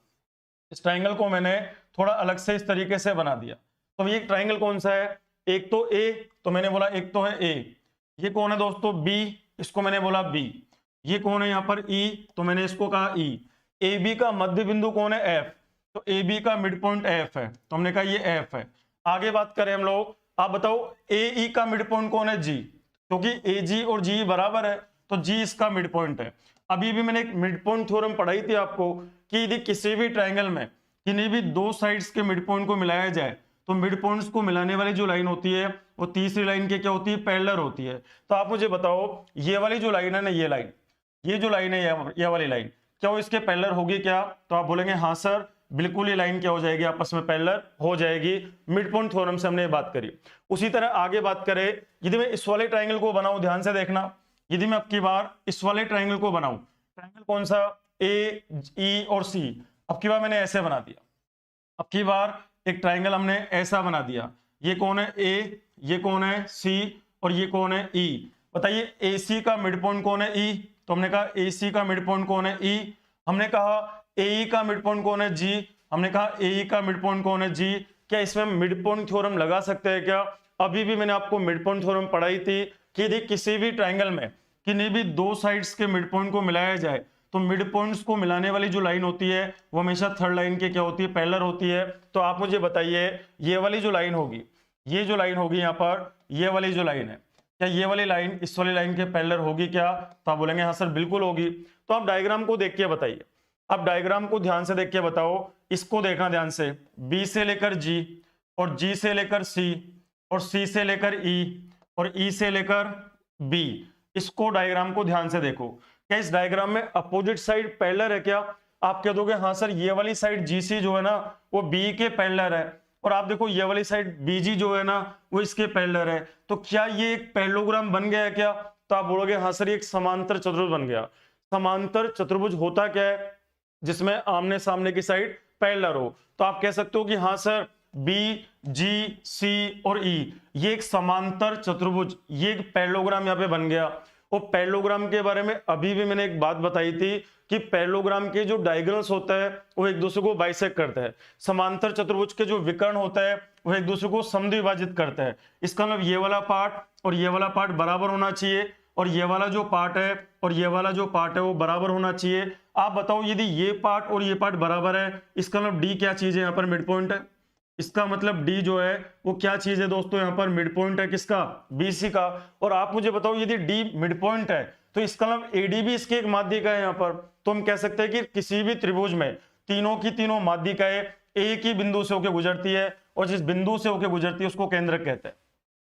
इस ट्राइंगल को मैंने थोड़ा अलग से इस तरीके से बना दिया, तो ये ट्राइंगल कौन सा है, एक तो a, तो मैंने बोला एक तो है a, ये कौन है दोस्तों b, इसको मैंने बोला b, ये कौन है यहाँ पर e, तो मैंने इसको कहा e, ab का मध्य बिंदु कौन है f, तो ab का मिड पॉइंट f है, तो हमने कहा ये f है। आगे बात करें हम लोग, आप बताओ ae का मिड पॉइंट कौन है g, क्योंकि ag और g बराबर है तो g इसका मिड पॉइंट है। अभी भी मैंने एक मिड पॉइंट थ्योरम पढ़ाई थी आपको कि यदि किसी भी ट्राइंगल में किन्हीं भी दो साइड्स के मिड पॉइंट को मिलाया जाए तो मिड पॉइंट्स को मिलाने वाली जो लाइन होती है वो तीसरी लाइन के क्या होती है, पैरेलल होती है। तो आप मुझे बताओ ये वाली जो लाइन है ना, ये लाइन, ये जो लाइन है ये वाली लाइन, क्या वो इसके पैरेलल होगी क्या, तो आप बोलेंगे हाँ सर बिल्कुल ये लाइन क्या हो जाएगी, आपस में पैरेलल हो जाएगी। मिड पॉइंट थ्योरम से हमने ये बात करी। उसी तरह आगे बात करें, यदि मैं इस वाले ट्राइंगल को बनाऊं, ध्यान से देखना, यदि मैं अब की बार इस वाले ट्राइंगल को बनाऊं, ट्राइंगल कौन सा, ए ई और सी, अब की बार मैंने ऐसे बना दिया, अब की बार एक ट्राइंगल हमने ऐसा बना दिया, ये कौन है ए, ये कौन है सी, और ये कौन है ई। बताइए ए सी का मिड पॉइंट कौन है ई, तो हमने कहा ए सी का मिड पॉइंट कौन है ई। हमने कहा ए ई का मिड पॉइंट कौन है जी, हमने कहा ए ई का मिड पॉइंट कौन है जी। क्या इसमें मिड पॉइंट थ्योरम लगा सकते हैं क्या, अभी भी मैंने आपको मिड पॉइंट थ्योरम पढ़ाई थी कि यदि किसी भी ट्राइंगल में किन्हीं भी दो साइड्स के मिड पॉइंट को मिलाया जाए तो मिड पॉइंट्स को मिलाने वाली जो लाइन होती है वो हमेशा थर्ड लाइन के क्या होती है, पैरेलल होती है। तो आप मुझे बताइए ये वाली जो लाइन होगी, ये जो लाइन होगी यहाँ पर, ये वाली जो लाइन है, क्या ये वाली लाइन इस वाली लाइन के पैरेलल होगी क्या, तो आप बोलेंगे हाँ सर बिल्कुल होगी। तो आप डायग्राम को देख के बताइए, आप डायग्राम को ध्यान से देख के बताओ, इसको देखना ध्यान से, बी से लेकर जी, और जी से लेकर सी, और सी से लेकर ई, और ई से लेकर बी, इसको डायग्राम को ध्यान से देखो। क्या इस डायग्राम में अपोजिट साइड पैरेलल है क्या, आप कह दोगे हाँ सर ये वाली साइड जीसी जो है ना वो बी के पैरेलल है, और आप देखो ये वाली साइड बीजी जो है ना वो इसके पैरेलल है, तो क्या ये एक पैरेललोग्राम बन गया है क्या, तो आप बोलोगे हाँ सर ये एक समांतर चतुर्भुज बन गया। समांतर चतुर्भुज होता क्या है, जिसमें आमने सामने की साइड पैरेलल हो। तो आप कह सकते हो कि हाँ सर बी जी सी और ई ये एक समांतर चतुर्भुज, ये एक पैरेललोग्राम यहाँ पे बन गया। और पैरेललोग्राम के बारे में अभी भी मैंने एक बात बताई थी कि पैरेललोग्राम के जो डायगोनल्स होता है वो एक दूसरे को बाइसेक्ट करते हैं, समांतर चतुर्भुज के जो विकर्ण होता है वो एक दूसरे को समद्विभाजित करता है। इसका मतलब ये वाला पार्ट और ये वाला पार्ट बराबर होना चाहिए, और ये वाला जो पार्ट है और ये वाला जो पार्ट है वो बराबर होना चाहिए। आप बताओ यदि ये पार्ट और ये पार्ट बराबर है, इसका मतलब डी क्या चीज है, यहाँ पर मिड पॉइंट है। इसका मतलब डी जो है वो क्या चीज है दोस्तों, यहाँ पर मिड पॉइंट है किसका, बीसी का। और आप मुझे बताओ यदि डी मिड पॉइंट है तो इसका मतलब एडी भी इसकी एक माध्यिका है यहाँ पर। तो हम कह सकते हैं कि किसी भी त्रिभुज में तीनों की तीनों माध्यिकाएं एक ही बिंदु से होकर गुजरती है, और जिस बिंदु से होकर गुजरती है उसको केंद्रक कहते हैं।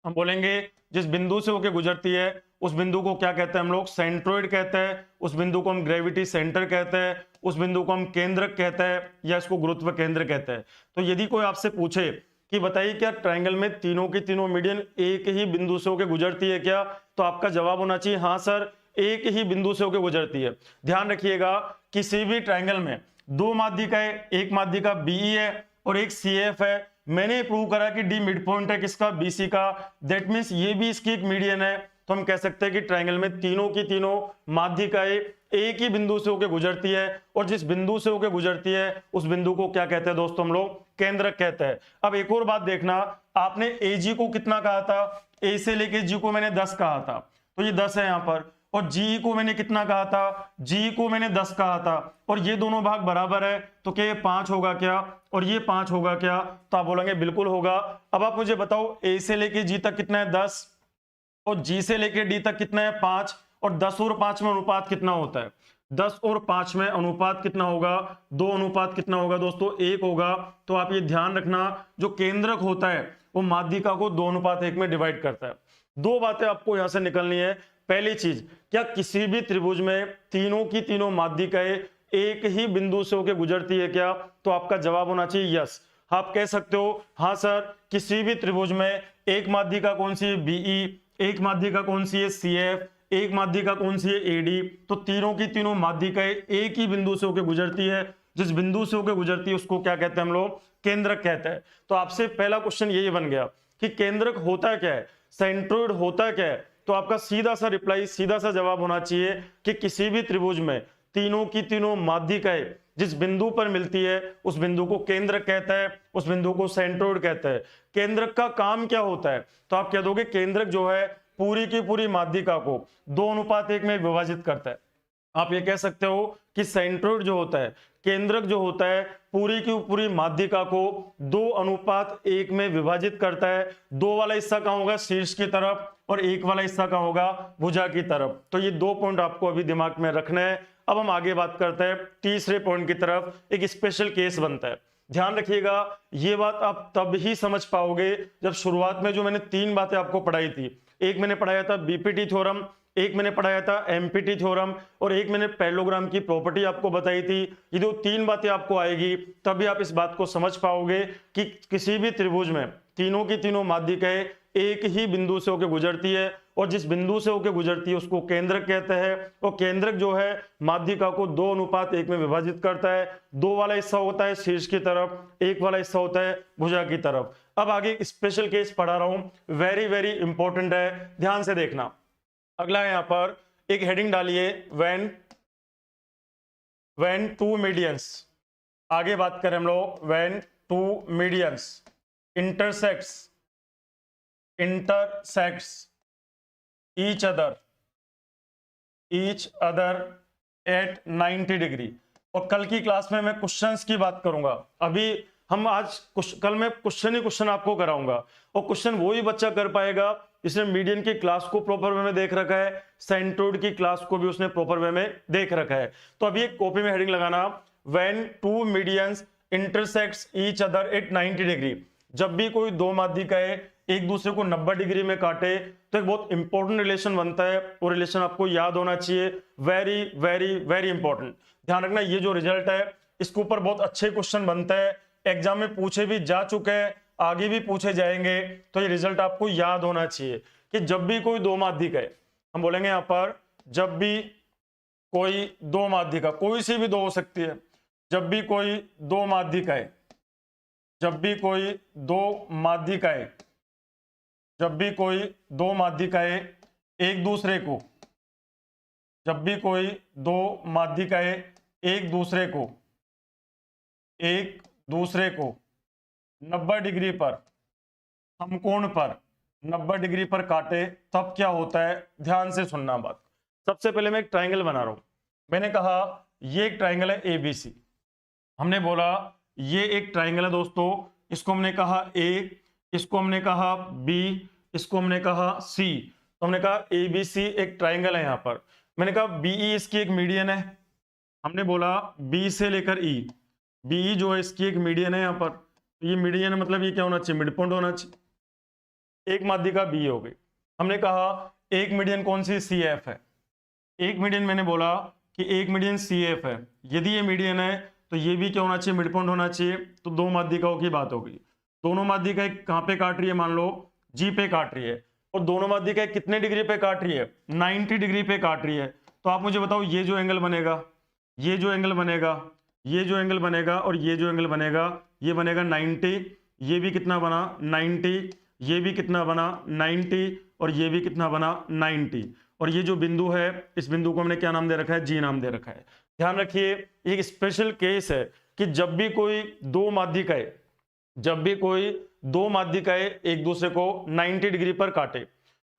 हम बोलेंगे जिस बिंदु से होकर गुजरती है उस बिंदु को क्या कहते हैं हम लोग, सेंट्रोइड कहते हैं, उस बिंदु को हम ग्रेविटी सेंटर कहते हैं, उस बिंदु को हम केंद्रक कहते हैं, या इसको गुरुत्व केंद्र कहते हैं। तो यदि कोई आपसे पूछे कि बताइए क्या ट्राइंगल में तीनों की तीनों मीडियन एक ही बिंदु से होकर गुजरती है क्या, तो आपका जवाब होना चाहिए हाँ सर एक ही बिंदु से होकर गुजरती है। ध्यान रखिएगा किसी भी ट्राइंगल में दो माध्यिकाएं, एक माध्यिका बीई है और एक सीएफ है, मैंने प्रूव करा कि डी मिड पॉइंट है किसका, बीसी का, दैट मींस ये भी इसकी एक मीडियन है। तो हम कह सकते हैं कि ट्राइंगल में तीनों की तीनों माध्यिकाएं एक ही बिंदु से होकर गुजरती है, और जिस बिंदु से होकर गुजरती है उस बिंदु को क्या कहते हैं दोस्तों, हम लोग केंद्रक कहते हैं। अब एक और बात देखना, आपने ए जी को कितना कहा था, ए से लेके जी को मैंने 10 कहा था, तो ये 10 है यहाँ पर, और जी को मैंने कितना कहा था, जी को मैंने 10 कहा था, और ये दोनों भाग बराबर है, तो क्या ये 5 होगा क्या, और ये 5 होगा क्या, तो आप बोलेंगे बिल्कुल होगा। अब आप मुझे बताओ ए से लेके जी तक कितना है 10, और जी से लेके डी तक कितना है 5, और 10 और 5 में अनुपात कितना होता है, 10 और 5 में अनुपात कितना होगा, 2 अनुपात कितना होगा दोस्तों, 1 होगा। तो आप ये ध्यान रखना, जो केंद्रक होता है वो माध्यिका को 2 अनुपात 1 में डिवाइड करता है। दो बातें आपको यहां से निकलनी है। पहली चीज, क्या किसी भी त्रिभुज में तीनों की तीनों माध्यिकाएं एक ही बिंदु से होकर गुजरती है क्या? तो आपका जवाब होना चाहिए यस। आप कह सकते हो हाँ सर, किसी भी त्रिभुज में एक माध्यिका कौन सी है, बीई, एक माध्यिका कौन सी है, सीएफ, एक माध्यिका कौन सी है, एडी। तो तीनों की तीनों माध्यिकाएं एक ही बिंदु से होकर गुजरती है। जिस बिंदु से होकर गुजरती है उसको क्या कहते हैं हम लोग, केंद्रक कहते हैं। तो आपसे पहला क्वेश्चन यही बन गया कि केंद्रक होता क्या है, सेंट्रोइड होता क्या है। तो आपका सीधा सा रिप्लाई, सीधा सा जवाब होना चाहिए कि किसी भी त्रिभुज में तीनों की तीनों माध्यिकाएं जिस बिंदु पर मिलती है उस बिंदु को केंद्रक कहता है, उस बिंदु को सेंट्रोइड कहता है। केंद्रक का काम क्या होता है? तो आप कह दोगे केंद्रक जो है पूरी की पूरी माध्यिका को 2 अनुपात 1 में विभाजित करता है। आप ये कह सकते हो कि सेंट्रोइड जो होता है, केंद्रक जो होता है, पूरी की पूरी माध्यिका को 2 अनुपात 1 में विभाजित करता है। 2 वाला हिस्सा कहां होगा, शीर्ष की तरफ, और 1 वाला हिस्सा कहां होगा, भुजा की तरफ। तो ये 2 पॉइंट आपको अभी दिमाग में रखना है। अब हम आगे बात करते हैं तीसरे पॉइंट की तरफ। एक स्पेशल केस बनता है, ध्यान रखिएगा। ये बात आप तब ही समझ पाओगे जब शुरुआत में जो मैंने 3 बातें आपको पढ़ाई थी, एक मैंने पढ़ाया था बीपीटी थ्योरम, एक मैंने पढ़ाया था एमपीटी थ्योरम, और एक मैंने पैरेललोग्राम की प्रॉपर्टी आपको बताई थी। ये जो 3 बातें आपको आएगी तभी आप इस बात को समझ पाओगे कि किसी भी त्रिभुज में तीनों की तीनों माध्यिकाएं एक ही बिंदु से होकर गुजरती है, और जिस बिंदु से होकर गुजरती है उसको केंद्रक कहते हैं। और केंद्रक जो है माध्यिका को 2 अनुपात 1 में विभाजित करता है। 2 वाला हिस्सा होता है शीर्ष की तरफ, 1 वाला हिस्सा होता है भुजा की तरफ। अब आगे स्पेशल केस पढ़ा रहा हूं, वेरी वेरी इंपॉर्टेंट है, ध्यान से देखना। अगला यहां पर एक हेडिंग डालिए, व्हेन टू मीडियंस। आगे बात करें हम लोग, when two medians intersects each other at 90 degree. और कल की क्लास में मैं क्वेश्चंस की बात करूंगा। अभी हम कल मैं क्वेश्चन आपको कराऊंगा, और क्वेश्चन वही बच्चा कर पाएगा जिसने मीडियन की क्लास को प्रॉपर वे में देख रखा है, सेंट्रोइड की क्लास को भी उसने प्रॉपर वे में देख रखा है। तो अभी एक कॉपी में हेडिंग लगाना, when two medians intersects each other at 90 degree. जब भी कोई 2 माध्यिकाएं एक दूसरे को 90 डिग्री में काटे तो एक बहुत इंपॉर्टेंट रिलेशन बनता है। वो रिलेशन आपको याद होना चाहिए, वेरी वेरी वेरी इंपॉर्टेंट। ध्यान रखना, ये जो रिजल्ट है इसके ऊपर बहुत अच्छे क्वेश्चन बनते हैं, एग्जाम में पूछे भी जा चुके हैं, आगे भी पूछे जाएंगे। तो ये रिजल्ट आपको याद होना चाहिए कि जब भी कोई 2 माध्यिकाएं, हम बोलेंगे यहां पर जब भी कोई 2 माध्यिका, कोई सी भी 2 हो सकती है, जब भी कोई 2 माध्यिकाएं, जब भी कोई 2 माध्यिकाएं, जब भी कोई 2 माध्यिकाएं एक दूसरे को, जब भी कोई 2 माध्यिकाएं एक दूसरे को 90 डिग्री पर, समकोण पर 90 डिग्री पर काटे, तब क्या होता है? ध्यान से सुनना बात। सबसे पहले मैं एक ट्राइंगल बना रहा हूं। मैंने कहा ये एक ट्राइंगल है एबीसी। हमने बोला ये एक ट्राइंगल है दोस्तों, इसको हमने कहा ए, इसको हमने कहा बी, इसको हमने कहा सी। तो हमने कहा एबीसी एक ट्राइंगल है। यहां पर मैंने कहा बीई इसकी एक मीडियन है। हमने बोला बी से लेकर ई, बीई जो है इसकी एक मीडियन है। यहां पर ये मीडियन मतलब ये क्या होना चाहिए, मिड पॉइंट होना चाहिए। एक माध्यिका बी हो गई। हमने कहा एक मीडियन कौन सी, सी एफ है। एक मीडियन मैंने बोला कि एक मीडियन सी एफ है। यदि ये मीडियन है तो ये भी क्या होना चाहिए, मिड पॉइंट होना चाहिए। तो 2 माध्यिकाओं की बात हो गई। दोनों माध्यिकाएं कहां पे काट रही है, मान लो जी पे काट रही है, और दोनों माध्यिकाएं कितने डिग्री पे काट रही है, 90 डिग्री पे काट रही है। तो आप मुझे बताओ ये जो एंगल बनेगा, ये जो एंगल बनेगा, ये जो एंगल बनेगा, और ये जो एंगल बनेगा, ये बनेगा 90। ये भी कितना बना 90, ये भी कितना बना 90, और ये भी कितना बना 90। और ये जो बिंदु है, इस बिंदु को हमने क्या नाम दे रखा है, जी नाम दे रखा है। ध्यान रखिए एक स्पेशल केस है कि जब भी कोई 2 माध्यिकाएं, जब भी कोई 2 माध्यिकाएं एक दूसरे को 90 डिग्री पर काटे, है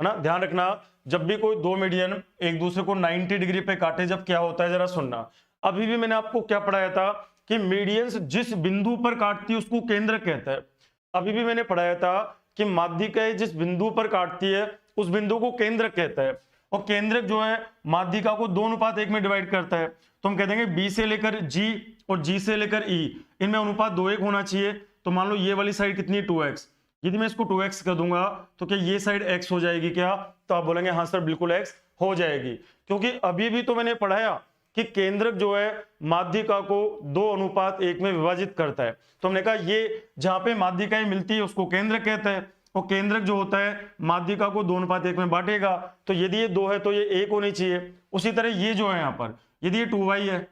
ना, ध्यान रखना, जब भी कोई 2 मीडियन एक दूसरे को 90 डिग्री पे काटे, जब क्या होता है जरा सुनना। अभी भी मैंने आपको क्या पढ़ाया था कि मीडियंस जिस बिंदु पर काटती है उसको केंद्रक कहता है। अभी भी मैंने पढ़ाया था कि माध्यिकाएं जिस बिंदु पर काटती है उस बिंदु को केंद्रक कहता है। और केंद्रक जो है माध्यिका को 2:1 में डिवाइड करता है, तो हम कह देंगे बी से लेकर जी और जी से लेकर ई, इनमें अनुपात 2:1 होना चाहिए। तो मान लो ये वाली साइड कितनी 2x, यदि मैं इसको 2x कर दूंगा तो क्या ये साइड x हो जाएगी क्या? तो आप बोलेंगे हाँ सर बिल्कुल x हो जाएगी, क्योंकि अभी भी तो मैंने पढ़ाया कि केंद्रक जो है माध्यिका को 2:1 में विभाजित करता है। तो हमने कहा ये जहां पे माध्यिकाएं मिलती है उसको केंद्रक कहते हैं, और केंद्रक जो होता है माध्यिका को 2:1 में बांटेगा। तो यदि ये 2 है तो ये 1 होनी चाहिए। उसी तरह ये जो है यहाँ पर यदि ये 2y है,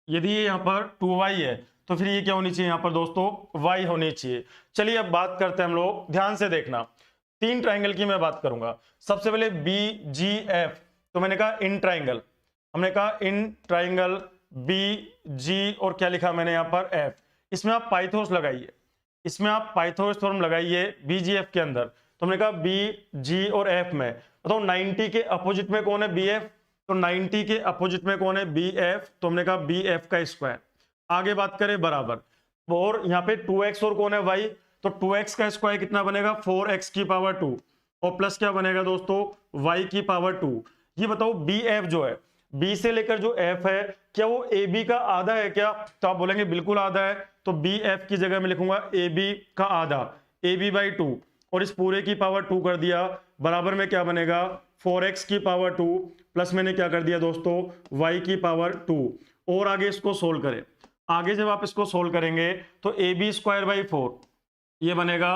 यदि ये यहाँ पर 2y है तो फिर ये क्या होनी चाहिए यहाँ पर दोस्तों? y होनी चाहिए। चलिए अब बात करते हैं हम लोग, ध्यान से देखना। 3 ट्राइंगल की मैं बात करूंगा। सबसे पहले BGF, तो मैंने कहा इन ट्राइंगल, हमने कहा इन ट्राइंगल BG और क्या लिखा मैंने यहाँ पर F। इसमें आप पाइथागोरस लगाइए, इसमें आप पाइथागोरस थ्योरम लगाइए BGF के अंदर। तो हमने कहा BG और F में बताओ 90 के अपोजिट में कौन है? BF। तो 90 के अपोजिट में कौन है? BF। तो हमने कहा BF का स्क्वायर। आगे बात करें बराबर, और यहाँ पे 2x और कौन है? y। तो 2x का स्क्वायर कितना बनेगा? 4x की पावर 2, और प्लस क्या बनेगा दोस्तों? y की पावर 2। ये बताओ BF जो है, B से लेकर जो F है, क्या वो AB का आधा है क्या? तो आप बोलेंगे बिल्कुल आधा है। तो BF की जगह में लिखूंगा AB का आधा, AB/2, और इस पूरे की पावर 2 कर दिया, बराबर में क्या बनेगा? 4x की पावर 2 प्लस मैंने क्या कर दिया दोस्तों? y की पावर 2। और आगे इसको सोल्व करें। आगे जब आप इसको सोल्व करेंगे तो AB²/4 ये बनेगा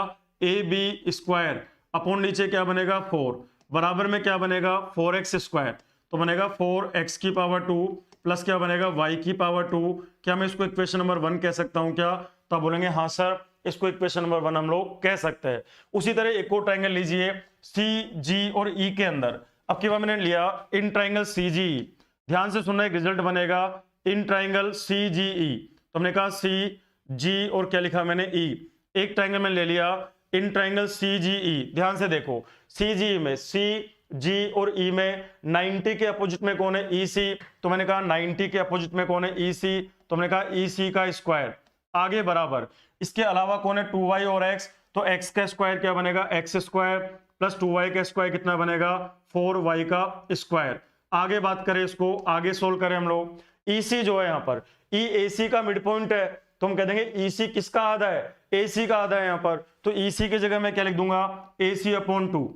AB² अपॉन नीचे क्या बनेगा? 4, बराबर में क्या बनेगा? 4x²। तो बनेगा 4x की पावर 2 प्लस क्या बनेगा? y की पावर 2। क्या मैं इसको इक्वेशन नंबर 1 कह सकता हूं क्या? तो आप बोलेंगे हाँ सर इसको इक्वेशन नंबर 1 हम लोग कह सकते हैं। उसी तरह एक और ट्राइंगल लीजिए CG और E के अंदर। अब की बार मैंने लिया इन ट्राइंगल CGE, ध्यान से सुनना, एक रिजल्ट बनेगा इन ट्राइंगल CGE। तो हमने कहा CG और क्या लिखा मैंने? E। एक ट्राइंगल में ले लिया इन ट्राइंगल CGE, ध्यान से देखो CGE में CG और E में 90 के अपोजिट में कौन है? EC। तो मैंने कहा 90 के अपोजिट में कौन है? EC। तो हमने कहा EC का स्क्वायर। आगे बराबर, इसके अलावा कौन है? 2y और x। तो x का स्क्वायर क्या बनेगा? x² प्लस 2y का स्क्वायर कितना बनेगा? 4y का स्क्वायर। आगे बात करें, इसको आगे सोल्व करें हम लोग। EC जो है यहाँ पर EAC का मिड पॉइंट है, तो हम कह देंगे EC किसका आधा है? AC का आधा है यहाँ पर। तो EC की जगह मैं क्या लिख दूंगा? AC/2,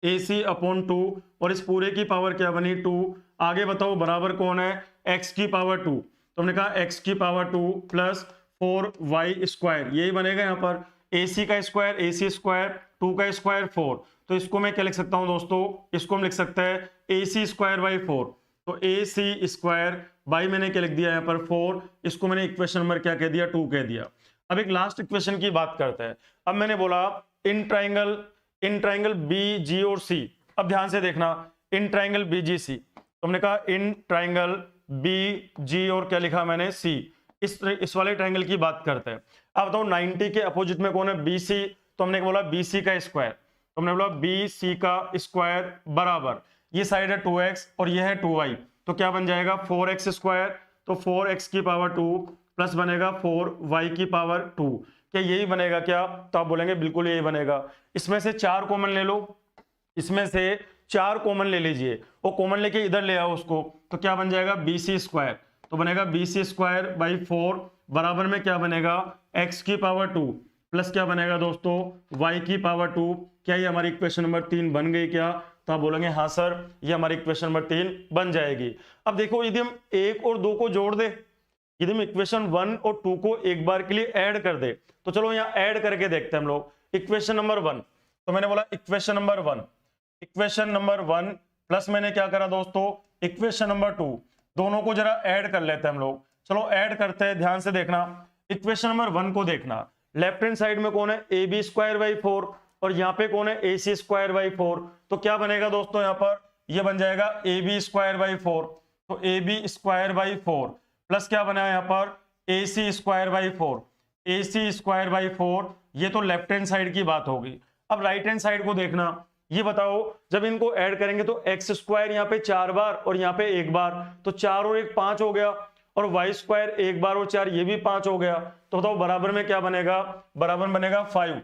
AC/2, और इस पूरे की पावर क्या बनी? 2। आगे बताओ बराबर कौन है? x की पावर 2। तो हमने कहा x की पावर 2 प्लस 4y², यही बनेगा यहाँ पर। AC का स्क्वायर AC², 2 का स्क्वायर 4। तो इसको मैं क्या लिख सकता हूँ दोस्तों? इसको हम लिख सकते हैं AC²/4। तो AC² बाई मैंने क्या लिख दिया यहाँ पर? 4। इसको मैंने इक्वेशन नंबर क्या कह दिया? 2 कह दिया। अब एक लास्ट इक्वेशन की बात करते हैं। अब मैंने बोला इन ट्राइंगल BG और C। अब ध्यान से देखना, इन ट्राइंगल BGC, तो हमने कहा इन ट्राइंगल BG और क्या लिखा मैंने? C। इस वाले ट्राइंगल की बात करते हैं। अब बताओ 90 के अपोजिट में कौन है? BC। तो हमने बोला BC का स्क्वायर। तो हमने बोला BC का स्क्वायर बराबर, ये साइड है 2x और ये है 2y, तो क्या बन जाएगा? 4x²। तो 4x की पावर 2 प्लस बनेगा 4y की पावर 2। क्या यही बनेगा क्या? तो आप बोलेंगे बिल्कुल यही बनेगा। इसमें से 4 कॉमन ले लो, इसमें से 4 कॉमन ले लीजिए, और कॉमन लेके इधर ले आओ उसको, तो क्या बन जाएगा? BC²। तो बनेगा BC²/4 बराबर में क्या बनेगा? x की पावर 2 प्लस क्या बनेगा दोस्तों? y की पावर 2। क्या ये हमारी इक्वेशन नंबर 3 बन गई क्या? तो आप बोलेंगे हाँ सर ये हमारी इक्वेशन नंबर 3 बन जाएगी। अब देखो यदि हम 1 और 2 को जोड़ दे, यदि हम इक्वेशन 1 और 2 को एक बार के लिए ऐड कर दे, तो चलो यहाँ ऐड करके देखते हैं हम लोग। इक्वेशन नंबर 1, तो मैंने बोला इक्वेशन नंबर 1 प्लस मैंने क्या करा दोस्तों? इक्वेशन नंबर 2, दोनों को जरा ऐड कर लेते हैं हम लोग। चलो ऐड करते हैं, ध्यान से देखना। इक्वेशन नंबर 1 को देखना, लेफ्ट हैंड साइड में कौन है? AB²/4, और यहाँ पे कौन है? AC²/4। तो क्या बनेगा दोस्तों यहाँ पर? ये बन जाएगा AB²/4। तो AB²/4 प्लस क्या बना यहाँ पर? AC²/4। AC²/4, ये तो लेफ्ट हैंड साइड की बात होगी। अब राइट हैंड साइड को देखना, ये बताओ जब इनको ऐड करेंगे तो x² यहाँ पे 4 बार और यहाँ पे 1 बार, तो 4 और 1 5 हो गया, और y² 1 बार और 4 ये भी 5 हो गया। तो बताओ बराबर में क्या बनेगा? बराबर बनेगा 5।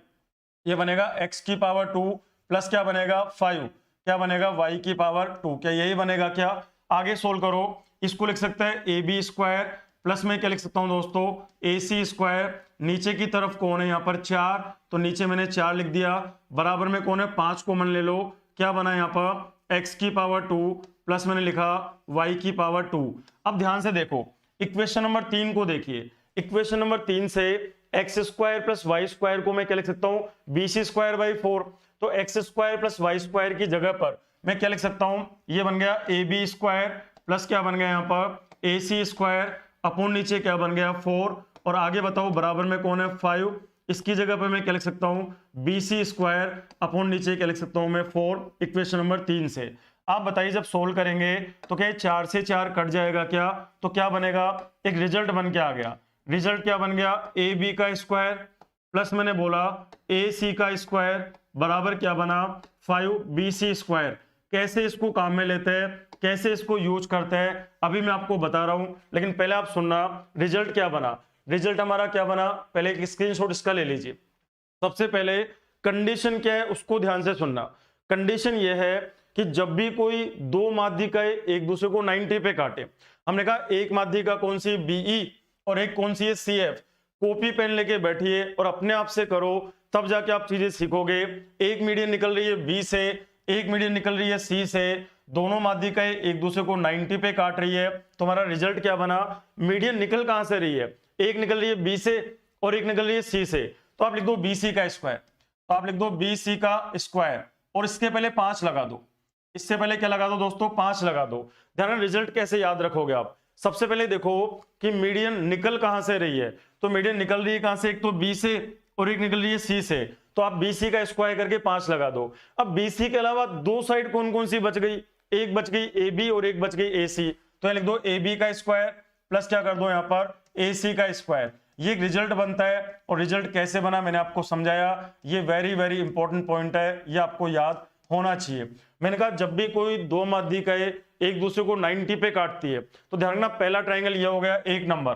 ये बनेगा x की पावर 2 प्लस क्या बनेगा? 5। क्या बनेगा y की पावर 2, क्या यही बनेगा क्या? आगे सोल्व करो, इसको लिख सकते हैं ए बी स्क्वायर प्लस में क्या लिख सकता हूं दोस्तों, ए सी स्क्वायर, नीचे की तरफ कौन है यहाँ पर 4, तो नीचे मैंने 4 लिख दिया, बराबर में कौन है 5 कॉमन ले लो, क्या बना यहाँ पर x की पावर 2 प्लस मैंने लिखा y की पावर 2। अब ध्यान से देखो इक्वेशन नंबर 3 को देखिए, इक्वेशन नंबर 3 से x square plus y square को मैं क्या लिख सकता हूँ, बी सी स्क्वायर बाई 4, तो x square plus y square की जगह पर मैं क्या लिख सकता हूं, ये बन गया ए बी स्क्वायर प्लस क्या बन गया यहाँ पर ए सी स्क्वायर अपॉन नीचे क्या बन गया 4, और आगे बताओ बराबर में कौन है 5, इसकी जगह पर मैं क्या लिख सकता हूं, बी सी स्क्वायर अपॉन नीचे क्या लिख सकता हूं मैं 4, इक्वेशन नंबर 3 से। आप बताइए जब सोल्व करेंगे तो क्या 4 से 4 कट जाएगा क्या, तो क्या बनेगा, एक रिजल्ट बन के आ गया, रिजल्ट क्या बन गया, ए बी का स्क्वायर प्लस मैंने बोला ए सी का स्क्वायर बराबर क्या बना 5 बी सी स्क्वायर। कैसे इसको काम में लेते हैं, कैसे इसको यूज करते हैं, अभी मैं आपको बता रहा हूं, लेकिन पहले आप सुनना रिजल्ट क्या बना। रिजल्ट हमारा क्या बना, पहले एक स्क्रीनशॉट इसका ले लीजिए। सबसे पहले कंडीशन क्या है उसको ध्यान से सुनना। कंडीशन यह है कि जब भी कोई दो माध्यिकाएं एक दूसरे को 90 पे काटे, हमने कहा एक माध्यिका कौन सी बीई और एक कौन सी है सीएफ, कॉपी पेन लेके बैठिए और अपने आप से करो, तब जाके आप चीजें सीखोगे। एक मीडियन निकल रही है बी से, एक मीडियन निकल रही है सी से, दोनों माध्यिकाएं एक दूसरे को 90 पे काट रही है, तो हमारा रिजल्ट क्या बना, मीडियन निकल कहां से रही है, एक निकल रही है बी से और एक निकल रही है सी से, तो आप लिख दो बी सी का स्क्वायर, तो आप लिख दो बी सी का स्क्वायर और इसके पहले 5 लगा दो, इससे पहले क्या लगा दो दोस्तों 5 लगा दो। ध्यान, रिजल्ट कैसे याद रखोगे आप, सबसे पहले देखो कि मीडियन निकल कहां से रही है, तो मीडियन निकल रही है कहां से, एक तो बी से और एक निकल रही है सी से, तो आप BC का स्क्वायर करके 5 लगा दो। अब BC के अलावा दो साइड कौन कौन सी बच गई, एक बच गई AB और एक बच गई AC, तो लिख दो AB का स्क्वायर प्लस क्या कर दो यहाँ पर AC का स्क्वायर। ये एक रिजल्ट बनता है, और रिजल्ट कैसे बना मैंने आपको समझाया, ये वेरी वेरी इंपॉर्टेंट पॉइंट है, ये आपको याद होना चाहिए। मैंने कहा जब भी कोई दो माध्यिकाएं एक दूसरे को 90 पे काटती है, तो ध्यान रखना पहला ट्राइंगल ये हो गया 1 नंबर,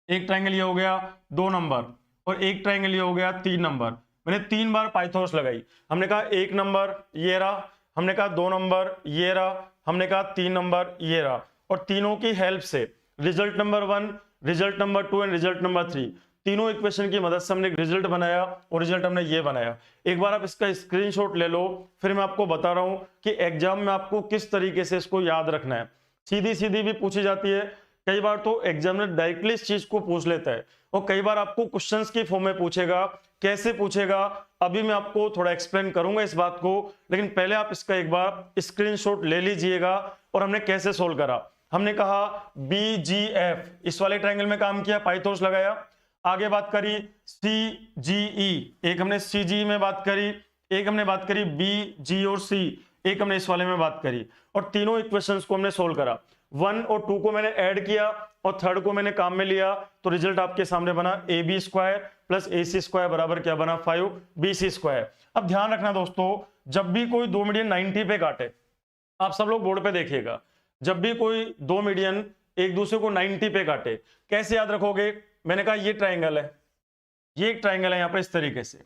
एक ट्राइंगल ये हो गया 2 नंबर, और एक ट्राइंगल ये हो गया 3 नंबर। मैंने 3 बार पाइथागोरस लगाई, हमने कहा 1 नंबर ये रहा, हमने कहा 2 नंबर ये रहा, हमने कहा 3 नंबर ये रहा, और तीनों की हेल्प से result number 1, result number 2 and result number 3, तीनों इक्वेशन की मदद से हमने एक रिजल्ट बनाया, और रिजल्ट हमने ये बनाया। एक बार आप इसका स्क्रीनशॉट ले लो, फिर मैं आपको बता रहा हूं कि एग्जाम में आपको किस तरीके से इसको याद रखना है। सीधी सीधी भी पूछी जाती है, कई बार तो एग्जामिनर डायरेक्टली इस चीज को पूछ लेता है, और कई बार आपको क्वेश्चंस की फॉर्म में पूछेगा। कैसे पूछेगा अभी मैं आपको थोड़ा एक्सप्लेन करूंगा इस बात को, लेकिन पहले आप इसका एक बार स्क्रीनशॉट ले लीजिएगा। और हमने कैसे सोल्व करा, हमने कहा BGF, इस वाले ट्रायंगल में काम किया, पाइथागोरस लगाया, आगे बात करी CGE, एक हमने CGE में बात करी, एक हमने बात करी BG और C, एक हमने इस वाले में बात करी, और तीनों इक्वेशंस को हमने सोल्व करा। 1 और 2 को मैंने ऐड किया और 3rd को मैंने काम में लिया, तो रिजल्ट आपके सामने बना AB square plus AC square बराबर क्या बना 5 BC स्क्वायर। अब ध्यान रखना दोस्तों, जब भी कोई दो मीडियन 90 पे काटे, आप सब लोग बोर्ड पे देखिएगा, जब भी कोई दो मीडियन एक दूसरे को 90 पे काटे, कैसे याद रखोगे। मैंने कहा ये ट्राइंगल है, ये एक ट्राइंगल है यहाँ पर इस तरीके से,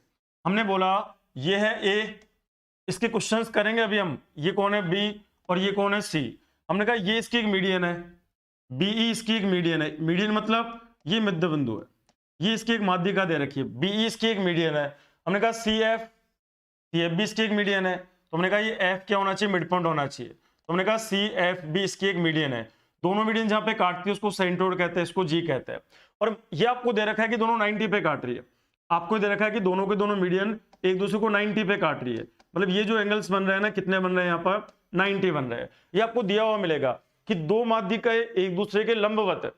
हमने बोला ये है A, इसके क्वेश्चंस करेंगे अभी हम, ये कौन है B और ये कौन है C। हमने कहा ये इसकी एक मीडियन है, BE इसकी एक मीडियन है, मीडियन मतलब ये मध्य बिंदु है, ये इसकी एक माध्यिका दे रखी है, BE इसकी एक मीडियन है। हमने कहा CF भी इसकी एक मीडियन है, तो हमने कहा ये F क्या होना चाहिए, मिड पॉइंट होना चाहिए, तो हमने कहा CFB इसकी एक मीडियन है। दोनों मीडियन जहां पे काटती है उसको सेंट्रोइड कहते हैं, इसको G कहते हैं। और ये आपको दे रखा है कि दोनों 90 पे काट रही है, आपको दे रखा है कि दोनों के दोनों मीडियन एक दूसरे को 90 पे काट रही है, मतलब ये जो एंगल्स बन रहे हैं ना, कितने बन रहे हैं यहाँ पर 90 बन रहे हैं। ये आपको दिया हुआ मिलेगा कि दो माध्यिकाएं एक दूसरे के लंबवत है।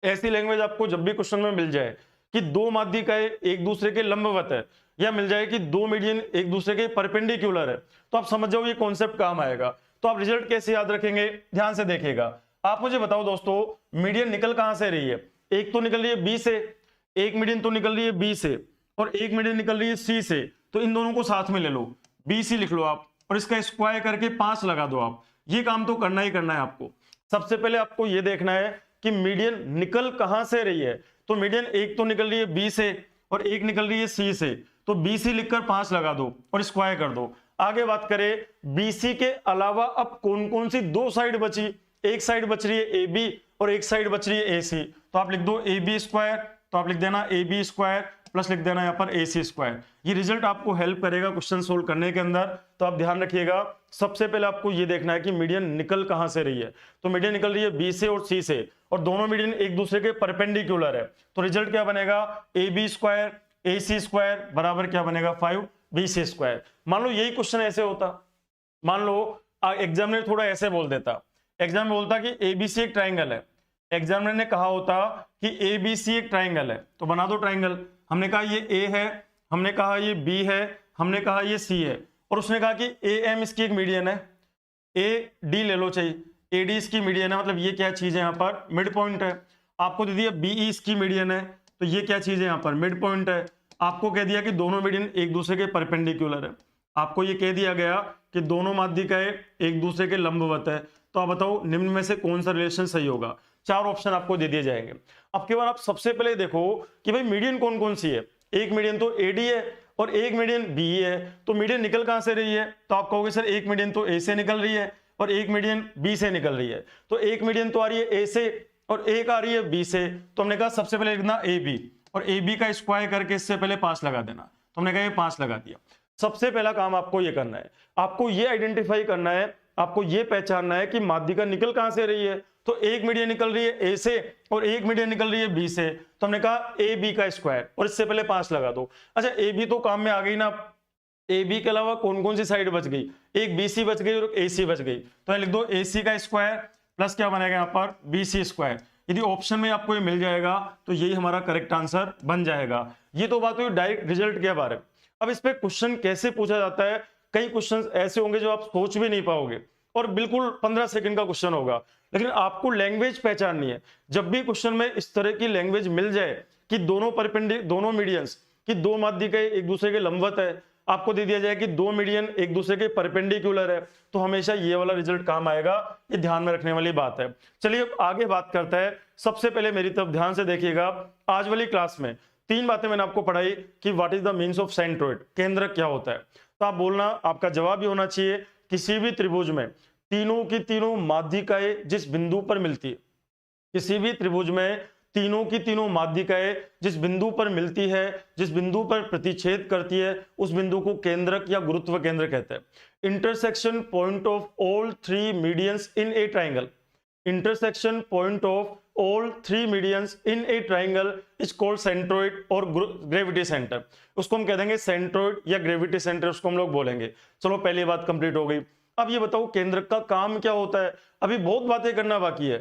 ऐसी लैंग्वेज आपको जब भी क्वेश्चन में मिल जाए कि दो माध्यिकाएं एक दूसरे के लंबवत है, या मिल जाए कि दो मीडियन एक दूसरे के परपेंडिकुलर है, तो आप समझ जाओ ये कॉन्सेप्ट काम आएगा। तो आप रिजल्ट कैसे याद रखेंगे, ध्यान से देखिएगा। आप मुझे बताओ दोस्तों, मीडियन निकल कहां से रही है, एक तो निकल रही है B से, एक मीडियन तो निकल रही है B से, और एक मीडियन निकल रही है C से, तो इन दोनों को साथ में ले लो, BC लिख लो आप, और इसका स्क्वायर करके 5 लगा दो आप। ये काम तो करना ही करना है आपको। सबसे पहले आपको ये देखना है कि मीडियन निकल कहां से रही है, तो मीडियन एक तो निकल रही है B से और एक निकल रही है C से, तो BC लिखकर 5 लगा दो और स्क्वायर कर दो। आगे बात करें, बीसी के अलावा अब कौन कौन सी दो साइड बची, एक साइड बच रही है ए बी और एक साइड बच रही है ए सी, तो आप लिख दो ए बी स्क्वायर, तो आप लिख देना ए बी स्क्वायर प्लस लिख देना यहाँ पर ए सी स्क्वायर। ये रिजल्ट आपको हेल्प करेगा क्वेश्चन सोल्व करने के अंदर। तो आप ध्यान रखिएगा, सबसे पहले आपको ये देखना है कि मीडियन निकल कहां से रही है, तो मीडियन निकल रही है बी से और सी से, और दोनों मीडियन एक दूसरे के परपेंडिकुलर है, तो रिजल्ट क्या बनेगा, A B square A C square बराबर क्या बनेगा 5bc स्क्वायर। मान लो यही क्वेश्चन ऐसे होता, मान लो एग्जामिनर थोड़ा ऐसे बोल देता, एग्जाम में बोलता कि एबीसी एक ट्राइंगल है, एग्जामिनर ने कहा होता कि एबीसी एक ट्राइंगल है, तो बना दो ट्राइंगल। हमने कहा ये ए है, हमने कहा ये बी है, हमने कहा ये सी है, और उसने कहा कि ए एम इसकी एक मीडियन है, ए डी ले लो चाहिए, ए डी इसकी मीडियन है, मतलब ये क्या चीज है यहाँ पर मिड पॉइंट है। आपको दे दिया बीई इसकी मीडियन है, तो ये क्या चीज है यहाँ पर मिड पॉइंट है। आपको कह दिया कि दोनों मीडियन एक दूसरे के परपेंडिकुलर है, आपको ये कह दिया गया कि दोनों माध्यिकाएं एक दूसरे के लंबवत है, तो आप बताओ निम्न में से कौन सा रिलेशन सही होगा। चार ऑप्शन आपको दे दिए जाएंगे। अब के बाद आप सबसे पहले देखो कि भाई मीडियन कौन कौन सी है, एक मीडियन तो एडी है और एक मीडियन बी है, तो मीडियन निकल कहां से रही है, तो आप कहोगे सर एक मीडियन तो ए से निकल रही है और एक मीडियन बी से निकल रही है, तो एक मीडियन तो आ रही है ए से और एक आ रही है बी से, तो हमने कहा सबसे पहले लिखना ए बी, और ए बी का स्क्वायर करके इससे पहले 5 लगा देना, तो हमने कहा ये 5 लगा दिया। सबसे पहला काम आपको ये करना है, आपको ये आइडेंटिफाई करना है, आपको ये पहचानना है कि माध्यिका निकल कहां से रही है, तो एक मीडियन निकल रही है ए से और एक मीडियन निकल रही है बी से, तो हमने कहा ए बी का स्क्वायर और इससे पहले 5 लगा दो। अच्छा ए बी तो काम में आ गई ना, ए बी के अलावा कौन कौन सी साइड बच गई, एक बी सी बच गई और ए सी बच गई, तो लिख दो ए सी का स्क्वायर प्लस क्या बनेगा यहाँ पर बी सी स्क्वायर। यदि ऑप्शन में आपको ये मिल जाएगा तो यही हमारा करेक्ट आंसर बन जाएगा। ये तो बात हुई डायरेक्ट रिजल्ट के बारे में। अब इस पे क्वेश्चन कैसे पूछा जाता है, कई क्वेश्चन ऐसे होंगे जो आप सोच भी नहीं पाओगे और बिल्कुल 15 सेकंड का क्वेश्चन होगा, लेकिन आपको लैंग्वेज पहचाननी है। जब भी क्वेश्चन में इस तरह की लैंग्वेज मिल जाए कि दोनों मीडियंस की दो माध्यिकाएं एक दूसरे के लंबवत है, आपको दे दिया जाए कि दो मीडियन एक दूसरे के परपेंडिकुलर है, तो हमेशा ये वाला रिजल्ट काम आएगा। ये ध्यान में रखने वाली बात है। चलिए अब आगे बात करता है। सबसे पहले मेरी तरफ ध्यान से देखिएगा, आज वाली क्लास में 3 बातें मैंने आपको पढ़ाई कि what is the means of centroid, केंद्रक क्या होता है। तो आप बोलना, आपका जवाब भी होना चाहिए किसी भी त्रिभुज में तीनों की तीनों माध्यिकाएं जिस बिंदु पर मिलती है, किसी भी त्रिभुज में तीनों की तीनों माध्यिकाएं जिस बिंदु पर मिलती है, जिस बिंदु पर प्रतिच्छेद करती है, उस बिंदु को केंद्रक या गुरुत्व केंद्र कहते हैं। Intersection point of all 3 medians in A triangle, intersection point of all 3 medians in A triangle is called centroid और ग्रेविटी सेंटर। उसको हम कह देंगे सेंट्रोइड या ग्रेविटी सेंटर, उसको हम लोग बोलेंगे। चलो पहली बात कंप्लीट हो गई। अब ये बताओ केंद्रक का काम क्या होता है। अभी बहुत बातें करना बाकी है,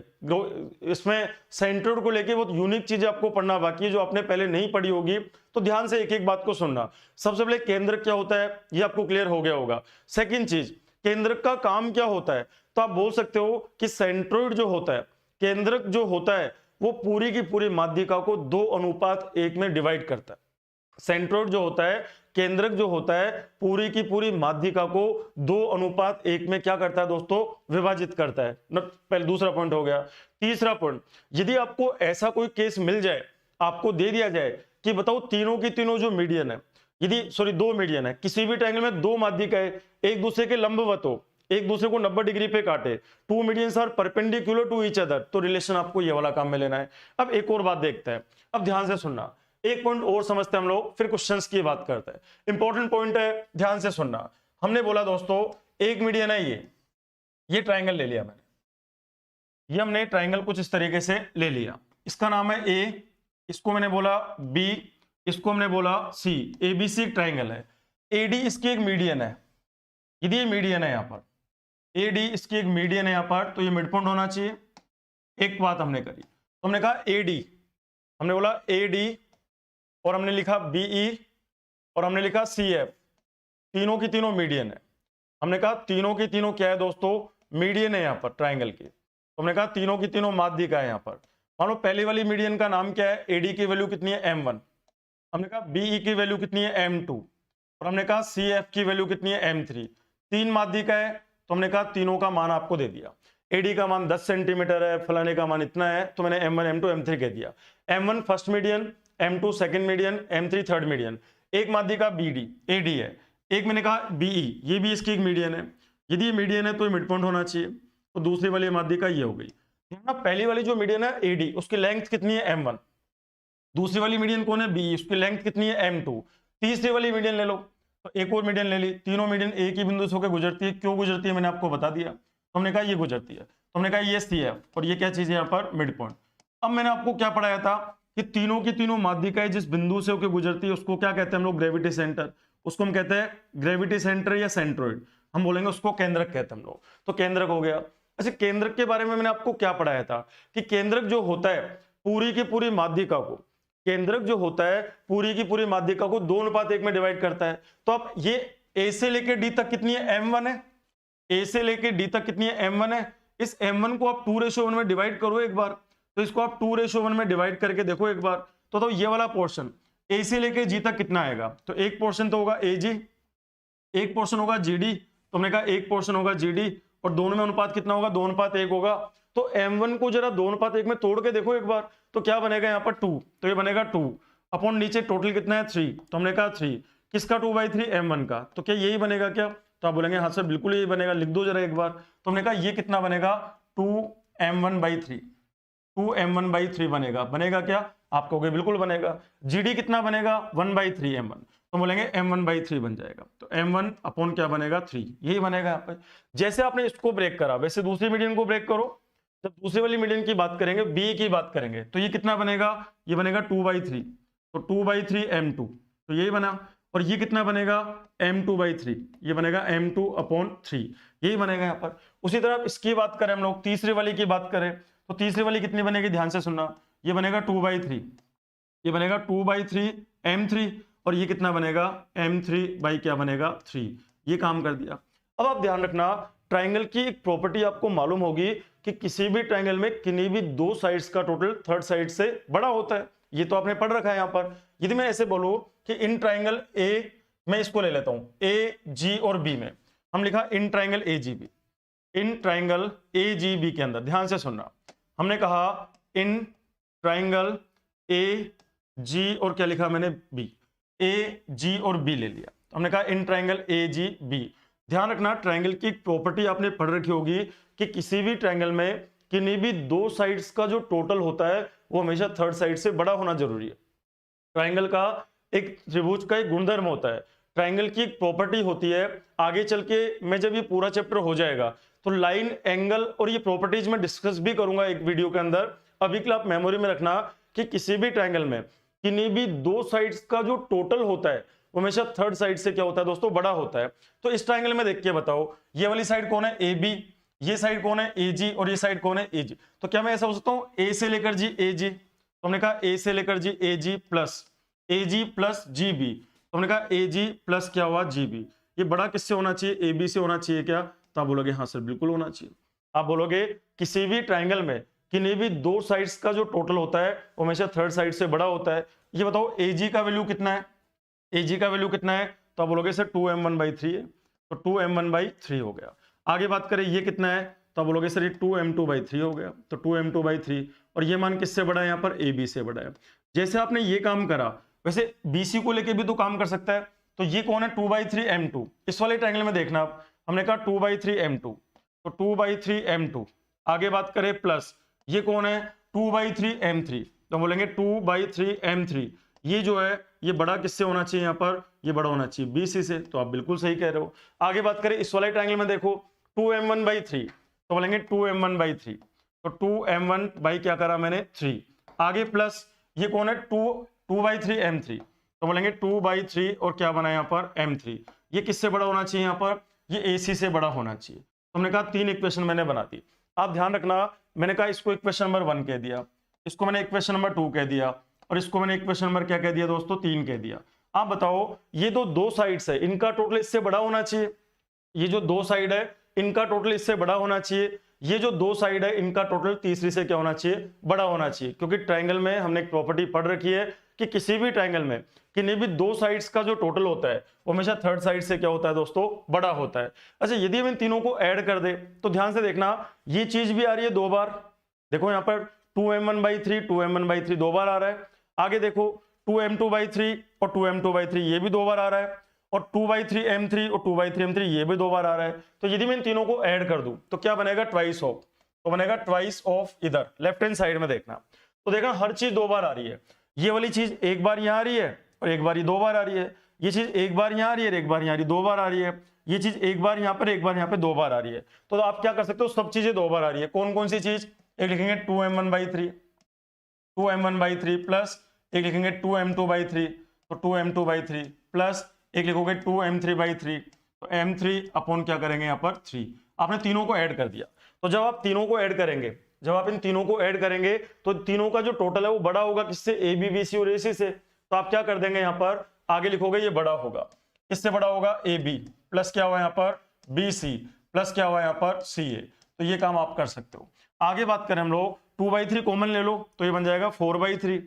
इसमें सेंट्रोइड को लेके बहुत यूनिक चीजें आपको पढ़ना बाकी है जो आपने पहले नहीं पढ़ी होगी, तो ध्यान से एक एक बात को सुनना। सबसे पहले केंद्रक क्या होता है ये आपको क्लियर हो गया होगा। सेकंड चीज, केंद्रक का काम क्या होता है, तो आप बोल सकते हो कि सेंट्रोइड जो होता है, केंद्रक जो होता है, वो पूरी की पूरी माध्यिका को 2:1 में डिवाइड करता है। सेंट्रोइड जो होता है, केंद्रक जो होता है, पूरी की पूरी माध्यिका को 2:1 में क्या करता है दोस्तों, विभाजित करता है। पहले दूसरा पॉइंट हो गया। तीसरा पॉइंट, यदि आपको ऐसा कोई केस मिल जाए, आपको दे दिया जाए कि बताओ तीनों की तीनों जो मीडियन है, यदि 2 मीडियन है, किसी भी ट्रायंगल में 2 माध्यिकाएं एक दूसरे के लंबवत हो, एक दूसरे को 90 डिग्री पे काटे, 2 medians are perpendicular to each other, तो रिलेशन आपको ये वाला काम में लेना है। अब एक और बात देखते हैं, अब ध्यान से सुनना, एक पॉइंट और समझते हैं हम लोग, फिर क्वेश्चंस की बात करते हैं। इंपॉर्टेंट पॉइंट है, ध्यान से सुनना। हमने बोला दोस्तों एक मीडियन है, ये ट्राइंगल ले लिया मैंने, ये हमने ट्राइंगल कुछ इस तरीके से ले लिया, इसका नाम है ए, इसको मैंने बोला बी, इसको हमने बोला सी, एबीसी ट्राइंगल है। एडी इसकी एक मीडियन है, यदि ये मीडियन है यहाँ पर, एडी इसकी एक मीडियन है यहाँ पर, तो ये मिड पॉइंट होना चाहिए। एक बात हमने करी, तो हमने कहा एडी, हमने बोला एडी और हमने लिखा बीई और हमने लिखा सीएफ, तीनों की तीनों मीडियन है। हमने कहा तीनों की तीनों क्या है दोस्तों, मीडियन है यहाँ पर ट्राइंगल की, तो हमने कहा तीनों की तीनों माध्यिका है यहाँ पर। मान लो पहली वाली मीडियन का नाम क्या है, एडी की वैल्यू कितनी है m1, हमने कहा बीई की वैल्यू कितनी है m2 और हमने कहा सीएफ की वैल्यू कितनी है m3। 3 माध्यिका है, तो हमने कहा तीनों का मान आपको दे दिया। एडी का मान 10 सेंटीमीटर है, फलाने का मान इतना है, तो मैंने m1 m2 m3 कह दिया। m1 first median, m2 second median, m3 third median. एक माध्यिका बीडी एडी है, एक मैंने कहा बीई, ये भी इसकी एक मीडियन है। यदि ये मीडियन है तो ये मिड पॉइंट होना चाहिए। तो दूसरी वाली माध्यिका ये हो गई ना। पहली वाली जो मीडियन है एडी, उसकी लेंथ कितनी है m1। दूसरी वाली मीडियन कौन है बी, उसकी लेंथ कितनी है m2। तीसरी वाली मीडियन ले लो, तो एक और मीडियन ले ली। तीनों मीडियन एक ही बिंदु से होकर गुजरती है। क्यों गुजरती है मैंने आपको बता दिया। तो हमने कहा ये गुजरती है, तो हमने कहा ये सी है और ये क्या चीज है यहाँ पर मिड पॉइंट। अब मैंने आपको क्या पढ़ाया था कि तीनों की तीनों माध्यिकाएं जिस बिंदु से होकर गुजरती है उसको क्या कहते हैं हम लोग, ग्रेविटी सेंटर। उसको हम कहते हैं ग्रेविटी सेंटर या सेंट्रोइड, हम बोलेंगे उसको केंद्रक कहते हैं हम लोग। तो केंद्रक हो गया। अच्छा, केंद्रक के बारे में मैंने आपको क्या पढ़ाया था कि केंद्रक जो होता है पूरी की पूरी माध्यिका को, केंद्रक जो होता है पूरी की पूरी माध्यिका को 2:1 में डिवाइड करता है। तो अब ये ए से लेकर डी तक कितनी है, m1 है। ए से लेकर डी तक कितनी है, m1 है। इस m1 को आप 2:1 में डिवाइड करो एक बार, तो इसको आप 2:1 में डिवाइड करके देखो एक बार। तो ये वाला पोर्शन ए से लेकर जी तक कितना आएगा, तो एक पोर्शन तो होगा एजी, एक पोर्शन होगा जीडी। तो हमने कहा एक पोर्शन होगा जीडी और दोनों में अनुपात कितना होगा, 2:1 होगा। तो m1 को जरा 2:1 में तोड़ के देखो एक बार, तो क्या बनेगा यहाँ पर 2, तो ये बनेगा 2 अपॉन नीचे टोटल कितना है 3। तो हमने कहा 3 किसका, 2/3 m1 का। तो क्या यही बनेगा क्या, तो आप बोलेंगे हाँ सर बिल्कुल यही बनेगा, लिख दो जरा एक बार। तो हमने कहा ये कितना बनेगा, 2m1/3, 2m1/3 बनेगा। बनेगा क्या, आप कहोगे बिल्कुल बनेगा। जीडी कितना बनेगा, 1/3 m1, तो बोलेंगे m1/3 बन जाएगा। तो m1 अपॉन क्या बनेगा 3, यही बनेगा यहाँ पर। जैसे आपने इसको ब्रेक करा वैसे दूसरी मीडियन को ब्रेक करो। जब दूसरी वाली मीडियन की बात करेंगे, बी की बात करेंगे, तो ये कितना बनेगा, ये बनेगा 2/3, तो 2/3 m2, तो यही बना। और ये कितना बनेगा, m2/3, ये बनेगा m2 अपॉन 3, यही बनेगा यहाँ पर। उसी तरह इसकी बात करें हम लोग, तीसरी वाली की बात करें, तो तीसरी वाली कितनी बनेगी, ध्यान से सुनना। ये बनेगा 2/3, ये बनेगा 2/3 m3, और ये कितना बनेगा, m3 क्या बनेगा 3, ये काम कर दिया। अब आप ध्यान रखना, ट्राइंगल की एक प्रॉपर्टी आपको मालूम होगी कि किसी भी ट्राइंगल में किन्हीं भी दो साइड्स का टोटल थर्ड साइड से बड़ा होता है। ये तो आपने पढ़ रखा है यहाँ पर। यदि मैं ऐसे बोलूं कि इन ट्राइंगल ए, मैं इसको ले लेता हूं ए जी और बी में, हम लिखा in triangle A G B, in triangle A G B के अंदर ध्यान से सुनना, हमने कहा इन ट्राइंगल ए जी और क्या लिखा मैंने बी, ए जी और बी ले लिया। हमने कहा इन ट्राइंगल ए जी बी। ध्यान रखना, ट्राइंगल की प्रॉपर्टी आपने पढ़ रखी होगी कि किसी भी ट्राइंगल में किन्हीं भी दो साइड्स का जो टोटल होता है वो हमेशा थर्ड साइड से बड़ा होना जरूरी है। ट्राइंगल का एक त्रिभुज का एक गुणधर्म होता है, ट्राइंगल की एक प्रॉपर्टी होती है। आगे चल के मैं जब ये पूरा चैप्टर हो जाएगा तो लाइन, एंगल और ये प्रॉपर्टीज में डिस्कस भी करूंगा एक वीडियो के अंदर। अभी के लिए आप मेमोरी में रखना कि किसी भी ट्राइंगल में किन्हीं भी दो साइड्स का जो टोटल होता है वो हमेशा थर्ड साइड से क्या होता है दोस्तों, बड़ा होता है। तो इस ट्राइंगल में देख के बताओ, ये वाली साइड कौन है, ए बी, ये साइड कौन है, ए जी, और ये साइड कौन है, ए जी। तो क्या मैं ऐसा हो सकता हूं, ए से लेकर जी ए जी, तो हमने कहा ए से लेकर जी ए जी प्लस जी बी, तो हमने कहा ए जी प्लस क्या हुआ जी बी। ये बड़ा किससे होना चाहिए, ए बी से होना चाहिए क्या, तो आप बोलोगे हाँ सर बिल्कुल होना चाहिए। आप बोलोगे किसी भी ट्राइंगल में किन्हीं भी दो साइड्स का जो टोटल होता है वो हमेशा थर्ड साइड से बड़ा होता है। ये बताओ ए जी का वैल्यू कितना है, ए जी का वैल्यू कितना है, तो आप बोलोगे सर 2m1/3 है, तो 2m1/3 हो गया। आगे बात करें ये कितना है, तो आप बोलोगे सर ये 2m2/3 हो गया, तो 2m2/3, और ये मान किससे बड़ा है, यहाँ पर ए बी से बड़ा है। जैसे आपने ये काम करा वैसे बीसी को लेके भी तो काम कर सकता है। तो ये कौन है, 2/3 m2, इस वाले ट्राइंगल में देखना आप, हमने कहा 2/3 m2, तो 2/3 m2। आगे बात करें प्लस, ये कौन है 2/3 m3, तो बोलेंगे 2/3 m3। ये जो है ये बड़ा किससे होना चाहिए, यहाँ पर ये बड़ा होना चाहिए बीसी से, तो आप बिल्कुल सही कह रहे हो। आगे बात करें इस वाले ट्राइंगल में देखो 2m1/3, तो बोलेंगे 2m1/3, तो 2m1 क्या करा मैंने 3। आगे प्लस ये कौन है 2/3 m3, तो बोलेंगे 2/3 और क्या बना यहाँ पर m3। ये किससे बड़ा होना चाहिए, यहाँ पर ये AC से बड़ा होना चाहिए। तो हमने कहा 3 इक्वेशन मैंने बना दी। आप ध्यान रखना, मैंने कहा इसको इक्वेशन नंबर 1 कह दिया, इसको मैंने इक्वेशन नंबर 2 कह दिया, और इसको मैंने इक्वेशन नंबर क्या कह दिया दोस्तों, 3 कह दिया। आप बताओ ये दो साइड्स है, इनका टोटल इससे बड़ा होना चाहिए। ये जो दो साइड है इनका टोटल इससे बड़ा होना चाहिए। ये जो दो साइड है इनका टोटल तीसरी से क्या होना चाहिए, बड़ा होना चाहिए। क्योंकि ट्राइंगल में हमने एक प्रॉपर्टी पढ़ रखी है कि किसी भी ट्राइंगल में किन्हीं भी दो साइड्स का जो टोटल होता है वो हमेशा थर्ड साइड से क्या होता है दोस्तों, बड़ा होता है। अच्छा, यदि हम इन तीनों को ऐड कर दे तो ध्यान से देखना, ये चीज भी आ रही है 2 बार। देखो यहाँ पर 2m1/3 2m1/3 2 बार आ रहा है। आगे देखो 2m2/3 और 2m2/3 ये भी 2 बार आ रहा है। और 2/3 m3 और 2/3 m3 ये भी 2 बार आ रहा है। तो यदि मैं इन तीनों को ऐड कर दूं तो क्या बनेगा, ट्वाइस ऑफ। तो बनेगा ट्वाइस ऑफ इधर लेफ्ट हैंड साइड में देखना, तो देखना हर चीज 2 बार आ रही है। ये वाली चीज एक बार यहाँ आ रही है और एक बार ये 2 बार आ रही है। ये चीज एक बार यहाँ आ रही है, एक बार यहाँ 2 बार आ रही है। ये चीज एक बार यहाँ पर, एक बार यहाँ पे 2 बार आ रही है। तो आप क्या कर सकते हो, सब चीजें 2 बार आ रही है। कौन कौन सी चीज, एक लिखेंगे 2m1/3, 2m1/3 प्लस एक लिखेंगे 2m2/3, तो 2m2/3 प्लस एक लिखोगे 2m3/3, तो m3 अपॉन क्या करेंगे यहाँ पर 3। आपने तीनों को ऐड कर दिया। तो जब आप तीनों को ऐड करेंगे, जब आप इन तीनों को ऐड करेंगे तो तीनों का जो टोटल है वो बड़ा होगा किससे, ए बी बी सी और ए सी से। तो आप क्या कर देंगे, यहाँ पर आगे लिखोगे ये बड़ा होगा, किससे बड़ा होगा, ए बी प्लस क्या हुआ यहाँ पर बी सी प्लस क्या हुआ यहाँ पर सी ए। तो ये काम आप कर सकते हो। आगे बात करें हम लोग, 2/3 कॉमन ले लो तो ये बन जाएगा 4/3,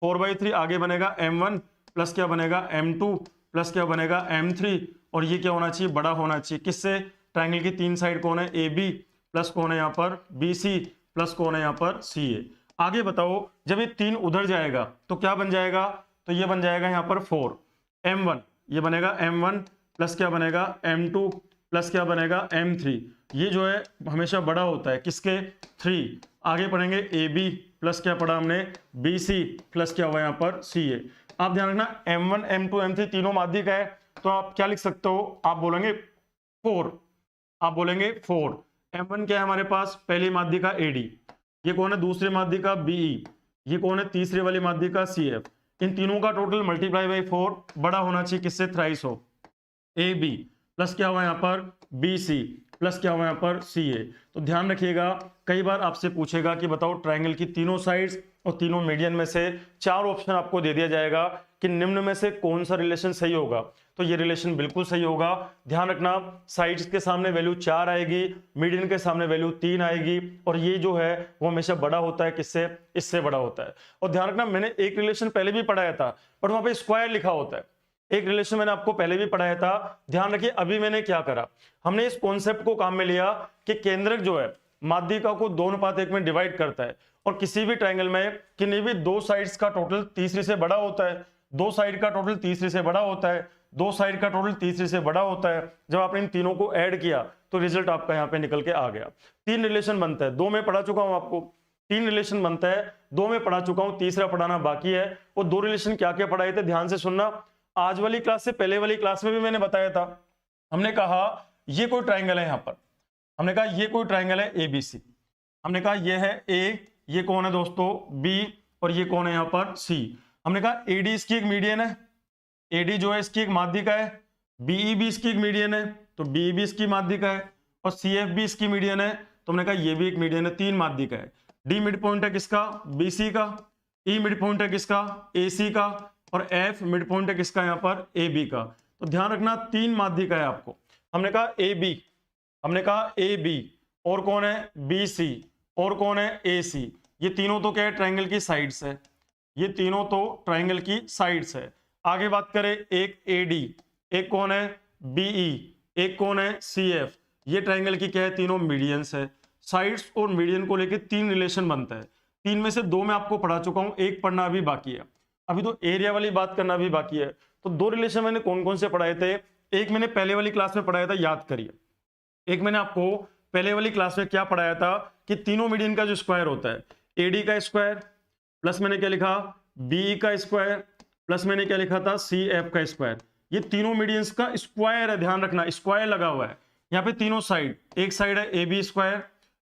4/3 आगे बनेगा m1 प्लस क्या बनेगा m2 प्लस क्या बनेगा m3, और ये क्या होना चाहिए, बड़ा होना चाहिए किससे, ट्रायंगल की 3 साइड कौन है, ए बी प्लस कौन है यहाँ पर बी सी प्लस कौन है यहाँ पर सी ए। आगे बताओ, जब ये 3 उधर जाएगा तो क्या बन जाएगा, तो ये बन जाएगा यहाँ पर 4 m1, ये बनेगा m1 प्लस क्या बनेगा m2 प्लस क्या बनेगा m3। ये जो है हमेशा बड़ा होता है किसके, 3। आगे पढ़ेंगे ए बी प्लस क्या पढ़ा हमने, बी सी प्लस क्या हुआ यहाँ पर सी ए। आप ध्यान रखना m1 m2 m3 तीनों माध्यिक है, तो आप क्या लिख सकते हो, आप बोलेंगे 4, आप बोलेंगे 4। m1 क्या है हमारे पास, पहली माध्यिक का AD, ये कौन है दूसरे माध्यिक का BE, ये कौन है तीसरे वाली माध्यिक का CF। इन तीनों का टोटल मल्टीप्लाई बाई 4 बड़ा होना चाहिए किससे, थ्राइस ऑफ AB प्लस क्या हुआ यहाँ पर BC प्लस क्या हुआ यहाँ पर CA। तो ध्यान रखिएगा, कई बार आपसे पूछेगा कि बताओ ट्रायंगल की तीनों साइड्स और तीनों मीडियन में से 4 ऑप्शन आपको दे दिया जाएगा कि निम्न में से कौन सा रिलेशन सही होगा, तो ये रिलेशन बिल्कुल सही होगा। ध्यान रखना, साइड्स के सामने वैल्यू 4 आएगी, मीडियन के सामने वैल्यू 3 आएगी, और ये जो है वो हमेशा बड़ा होता है किससे, इससे बड़ा होता है। और ध्यान रखना, मैंने एक रिलेशन पहले भी पढ़ाया था पर वहां पे स्क्वायर लिखा होता है, एक रिलेशन मैंने आपको पहले भी पढ़ाया था। ध्यान रखिए, अभी मैंने क्या करा, हमने इस कॉन्सेप्ट को काम में लिया कि केंद्रक जो है माध्यिका को 2:1 में डिवाइड करता है, और किसी भी ट्रायंगल में किन्हीं भी 2 साइड्स का टोटल तीसरी से बड़ा होता है, 2 साइड का टोटल तीसरी से बड़ा होता है, 2 साइड का टोटल तीसरी से बड़ा होता है। जब आपने इन तीनों को ऐड किया तो रिजल्ट आपका यहाँ पे निकल के आ गया। 3 रिलेशन बनता है, 2 में पढ़ा चुका हूं आपको, 3 रिलेशन बनता है, 2 में पढ़ा चुका हूं, तीसरा पढ़ाना बाकी है। वो 2 रिलेशन क्या क्या पढ़ाए थे, ध्यान से सुनना। आज वाली क्लास से पहले वाली क्लास में भी मैंने बताया था, हमने कहा ये कोई ट्राइंगल है, यहाँ पर हमने कहा ये कोई ट्राइंगल है ABC, हमने कहा ये है A, ये कौन है दोस्तों B, और ये कौन है यहाँ पर C। हमने कहा AD इसकी एक मीडियन है, AD जो है इसकी एक माध्यिका है, BE भी इसकी एक मीडियन है, तो BE भी इसकी माध्यिका है, और CF भी इसकी मीडियन है, तो हमने कहा ये भी एक मीडियन है, 3 माध्यिका है। D मिड पॉइंट है किसका, BC का, E मिड पॉइंट है किसका, AC का, और F मिड पॉइंट है किसका, यहाँ पर AB का। तो ध्यान रखना 3 माध्यिका है आपको। हमने कहा AB, हमने कहा AB, और कौन है BC, और कौन है AC। ये तीनों तो क्या है, ट्रायंगल की साइड्स है, ये तीनों तो ट्रायंगल की साइड्स है। आगे बात करें, एक AD, एक कौन है BE, एक कौन है CF। ये ट्रायंगल की क्या है, तीनों मीडियंस है। साइड्स और मीडियन को लेकर 3 रिलेशन बनता है, 3 में से 2 मैं आपको पढ़ा चुका हूं, एक पढ़ना अभी बाकी है, अभी तो एरिया वाली बात करना भी बाकी है। तो 2 रिलेशन मैंने कौन कौन से पढ़ाए थे, एक मैंने पहले वाली क्लास में पढ़ाया था, याद करिए, एक मैंने आपको पहले वाली क्लास में क्या पढ़ाया था कि तीनों मीडियन का जो स्क्वायर होता है, AD का स्क्वायर प्लस मैंने क्या लिखा BE का स्क्वायर प्लस मैंने क्या लिखा था CF का स्क्वायर। ये तीनों मीडियंस का स्क्वायर है, ध्यान रखना स्क्वायर लगा हुआ है यहाँ पे तीनों साइड। एक साइड है AB स्क्वायर,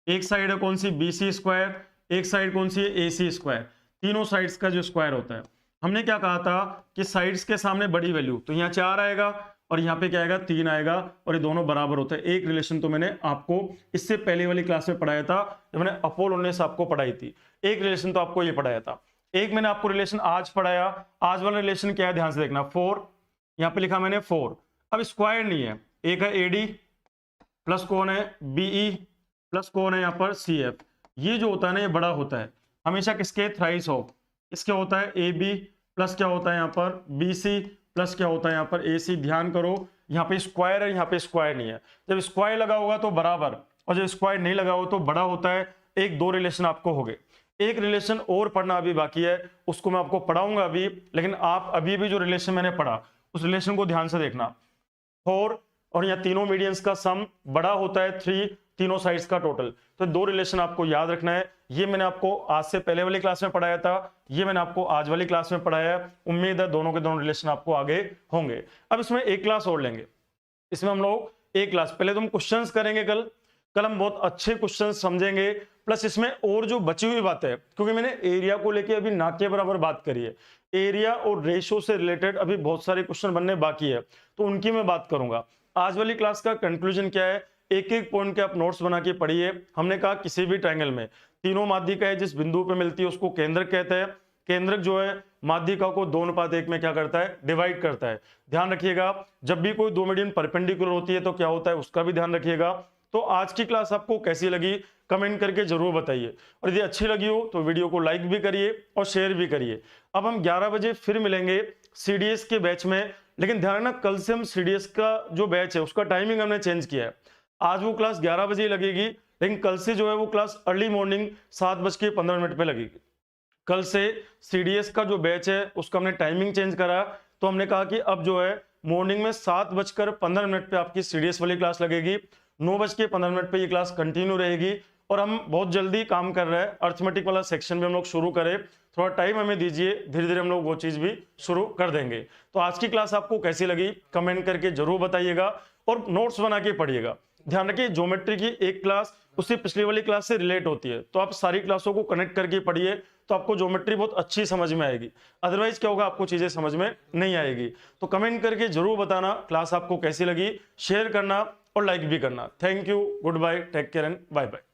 एक साइड है कौन सी BC स्क्वायर, एक साइड कौन सी है AC स्क्वायर। तीनों साइड्स का जो स्क्वायर होता है, हमने क्या कहा था कि साइड्स के सामने बड़ी वैल्यू, तो यहाँ 4 आएगा और यहाँ पे क्या आएगा 3 आएगा, और ये दोनों बराबर होते हैं। एक रिलेशन तो मैंने आपको इससे पहले वाली क्लास में पढ़ाया था, जब मैंने अपोलोनियस आपको पढ़ाई थी। एक रिलेशन तो आपको ये पढ़ाया था, एक मैंने आपको रिलेशन आज पढ़ाया। आज वाला रिलेशन क्या है, ध्यान से देखना, 4, यहाँ पे लिखा मैंने 4। अब स्क्वायर नहीं है, एक है AD प्लस कौन है BE प्लस कौन है यहाँ पर CF। ये जो होता है ना, ये बड़ा होता है हमेशा किसके, थ्राइस ऑफ, इसके होता है AB प्लस क्या होता है यहाँ पर BC प्लस क्या होता है यहाँ पर AC। ध्यान करो, यहाँ पे स्क्वायर है, यहाँ पे स्क्वायर नहीं है। जब स्क्वायर लगा होगा तो बराबर, और जब स्क्वायर नहीं लगा हो तो बड़ा होता है। 1-2 रिलेशन आपको हो गए, एक रिलेशन और पढ़ना अभी बाकी है, उसको मैं आपको पढ़ाऊंगा अभी। लेकिन आप अभी भी जो रिलेशन मैंने पढ़ा उस रिलेशन को ध्यान से देखना। 4 और यहाँ तीनों मीडियंस का सम बड़ा होता है 3, तीनों साइड्स का टोटल। तो 2 रिलेशन आपको याद रखना है। ये मैंने आपको आज से पहले वाली क्लास में पढ़ाया था, ये मैंने आपको आज वाली क्लास में पढ़ाया है। उम्मीद है दोनों के दोनों रिलेशन आपको आगे होंगे। अब इसमें एक क्लास और लेंगे, इसमें हम लोग एक क्लास पहले तो हम क्वेश्चंस करेंगे, कल हम बहुत अच्छे क्वेश्चंस समझेंगे, प्लस इसमें और जो बची हुई बातें है, क्योंकि मैंने एरिया को लेके अभी ना के बराबर बात करी है, एरिया और रेशो से रिलेटेड अभी बहुत सारे क्वेश्चन बनने बाकी है, तो उनकी मैं बात करूंगा। आज वाली क्लास का कंक्लूजन क्या है, एक एक पॉइंट के आप नोट्स बना के पढ़िए। हमने कहा किसी भी ट्रायंगल में तीनों माध्यिकाएं जिस बिंदु पे मिलती है उसको केंद्रक कहते हैं। केंद्रक जो है माध्यिका को 2:1 में क्या करता है, डिवाइड करता है। ध्यान रखिएगा जब भी कोई दो मीडियन परपेंडिकुलर होती है तो क्या होता है उसका भी ध्यान रखिएगा। तो आज की क्लास आपको कैसी लगी कमेंट करके जरूर बताइए, और यदि अच्छी लगी हो तो वीडियो को लाइक भी करिए और शेयर भी करिए। अब हम 11 बजे फिर मिलेंगे सीडीएस के बैच में, लेकिन ध्यान रखना कल से हम सीडीएस का जो बैच है उसका टाइमिंग हमने चेंज किया है। आज वो क्लास 11 बजे लगेगी, लेकिन कल से जो है वो क्लास अर्ली मॉर्निंग 7:15 पे लगेगी। कल से सीडीएस का जो बैच है उसका हमने टाइमिंग चेंज करा, तो हमने कहा कि अब जो है मॉर्निंग में 7:15 पे आपकी सीडीएस वाली क्लास लगेगी, 9:15 पे ये क्लास कंटिन्यू रहेगी। और हम बहुत जल्दी काम कर रहे हैं, अर्थमेटिक वाला सेक्शन भी हम लोग शुरू करें, थोड़ा टाइम हमें दीजिए, धीरे धीरे हम लोग वो चीज भी शुरू कर देंगे। तो आज की क्लास आपको कैसी लगी कमेंट करके जरूर बताइएगा और नोट्स बना के पढ़िएगा। ध्यान रखिए ज्योमेट्री की एक क्लास उससे पिछली वाली क्लास से रिलेट होती है, तो आप सारी क्लासों को कनेक्ट करके पढ़िए तो आपको ज्योमेट्री बहुत अच्छी समझ में आएगी। अदरवाइज क्या होगा, आपको चीजें समझ में नहीं आएगी। तो कमेंट करके जरूर बताना क्लास आपको कैसी लगी, शेयर करना और लाइक भी करना। Thank you, goodbye, take care and bye bye.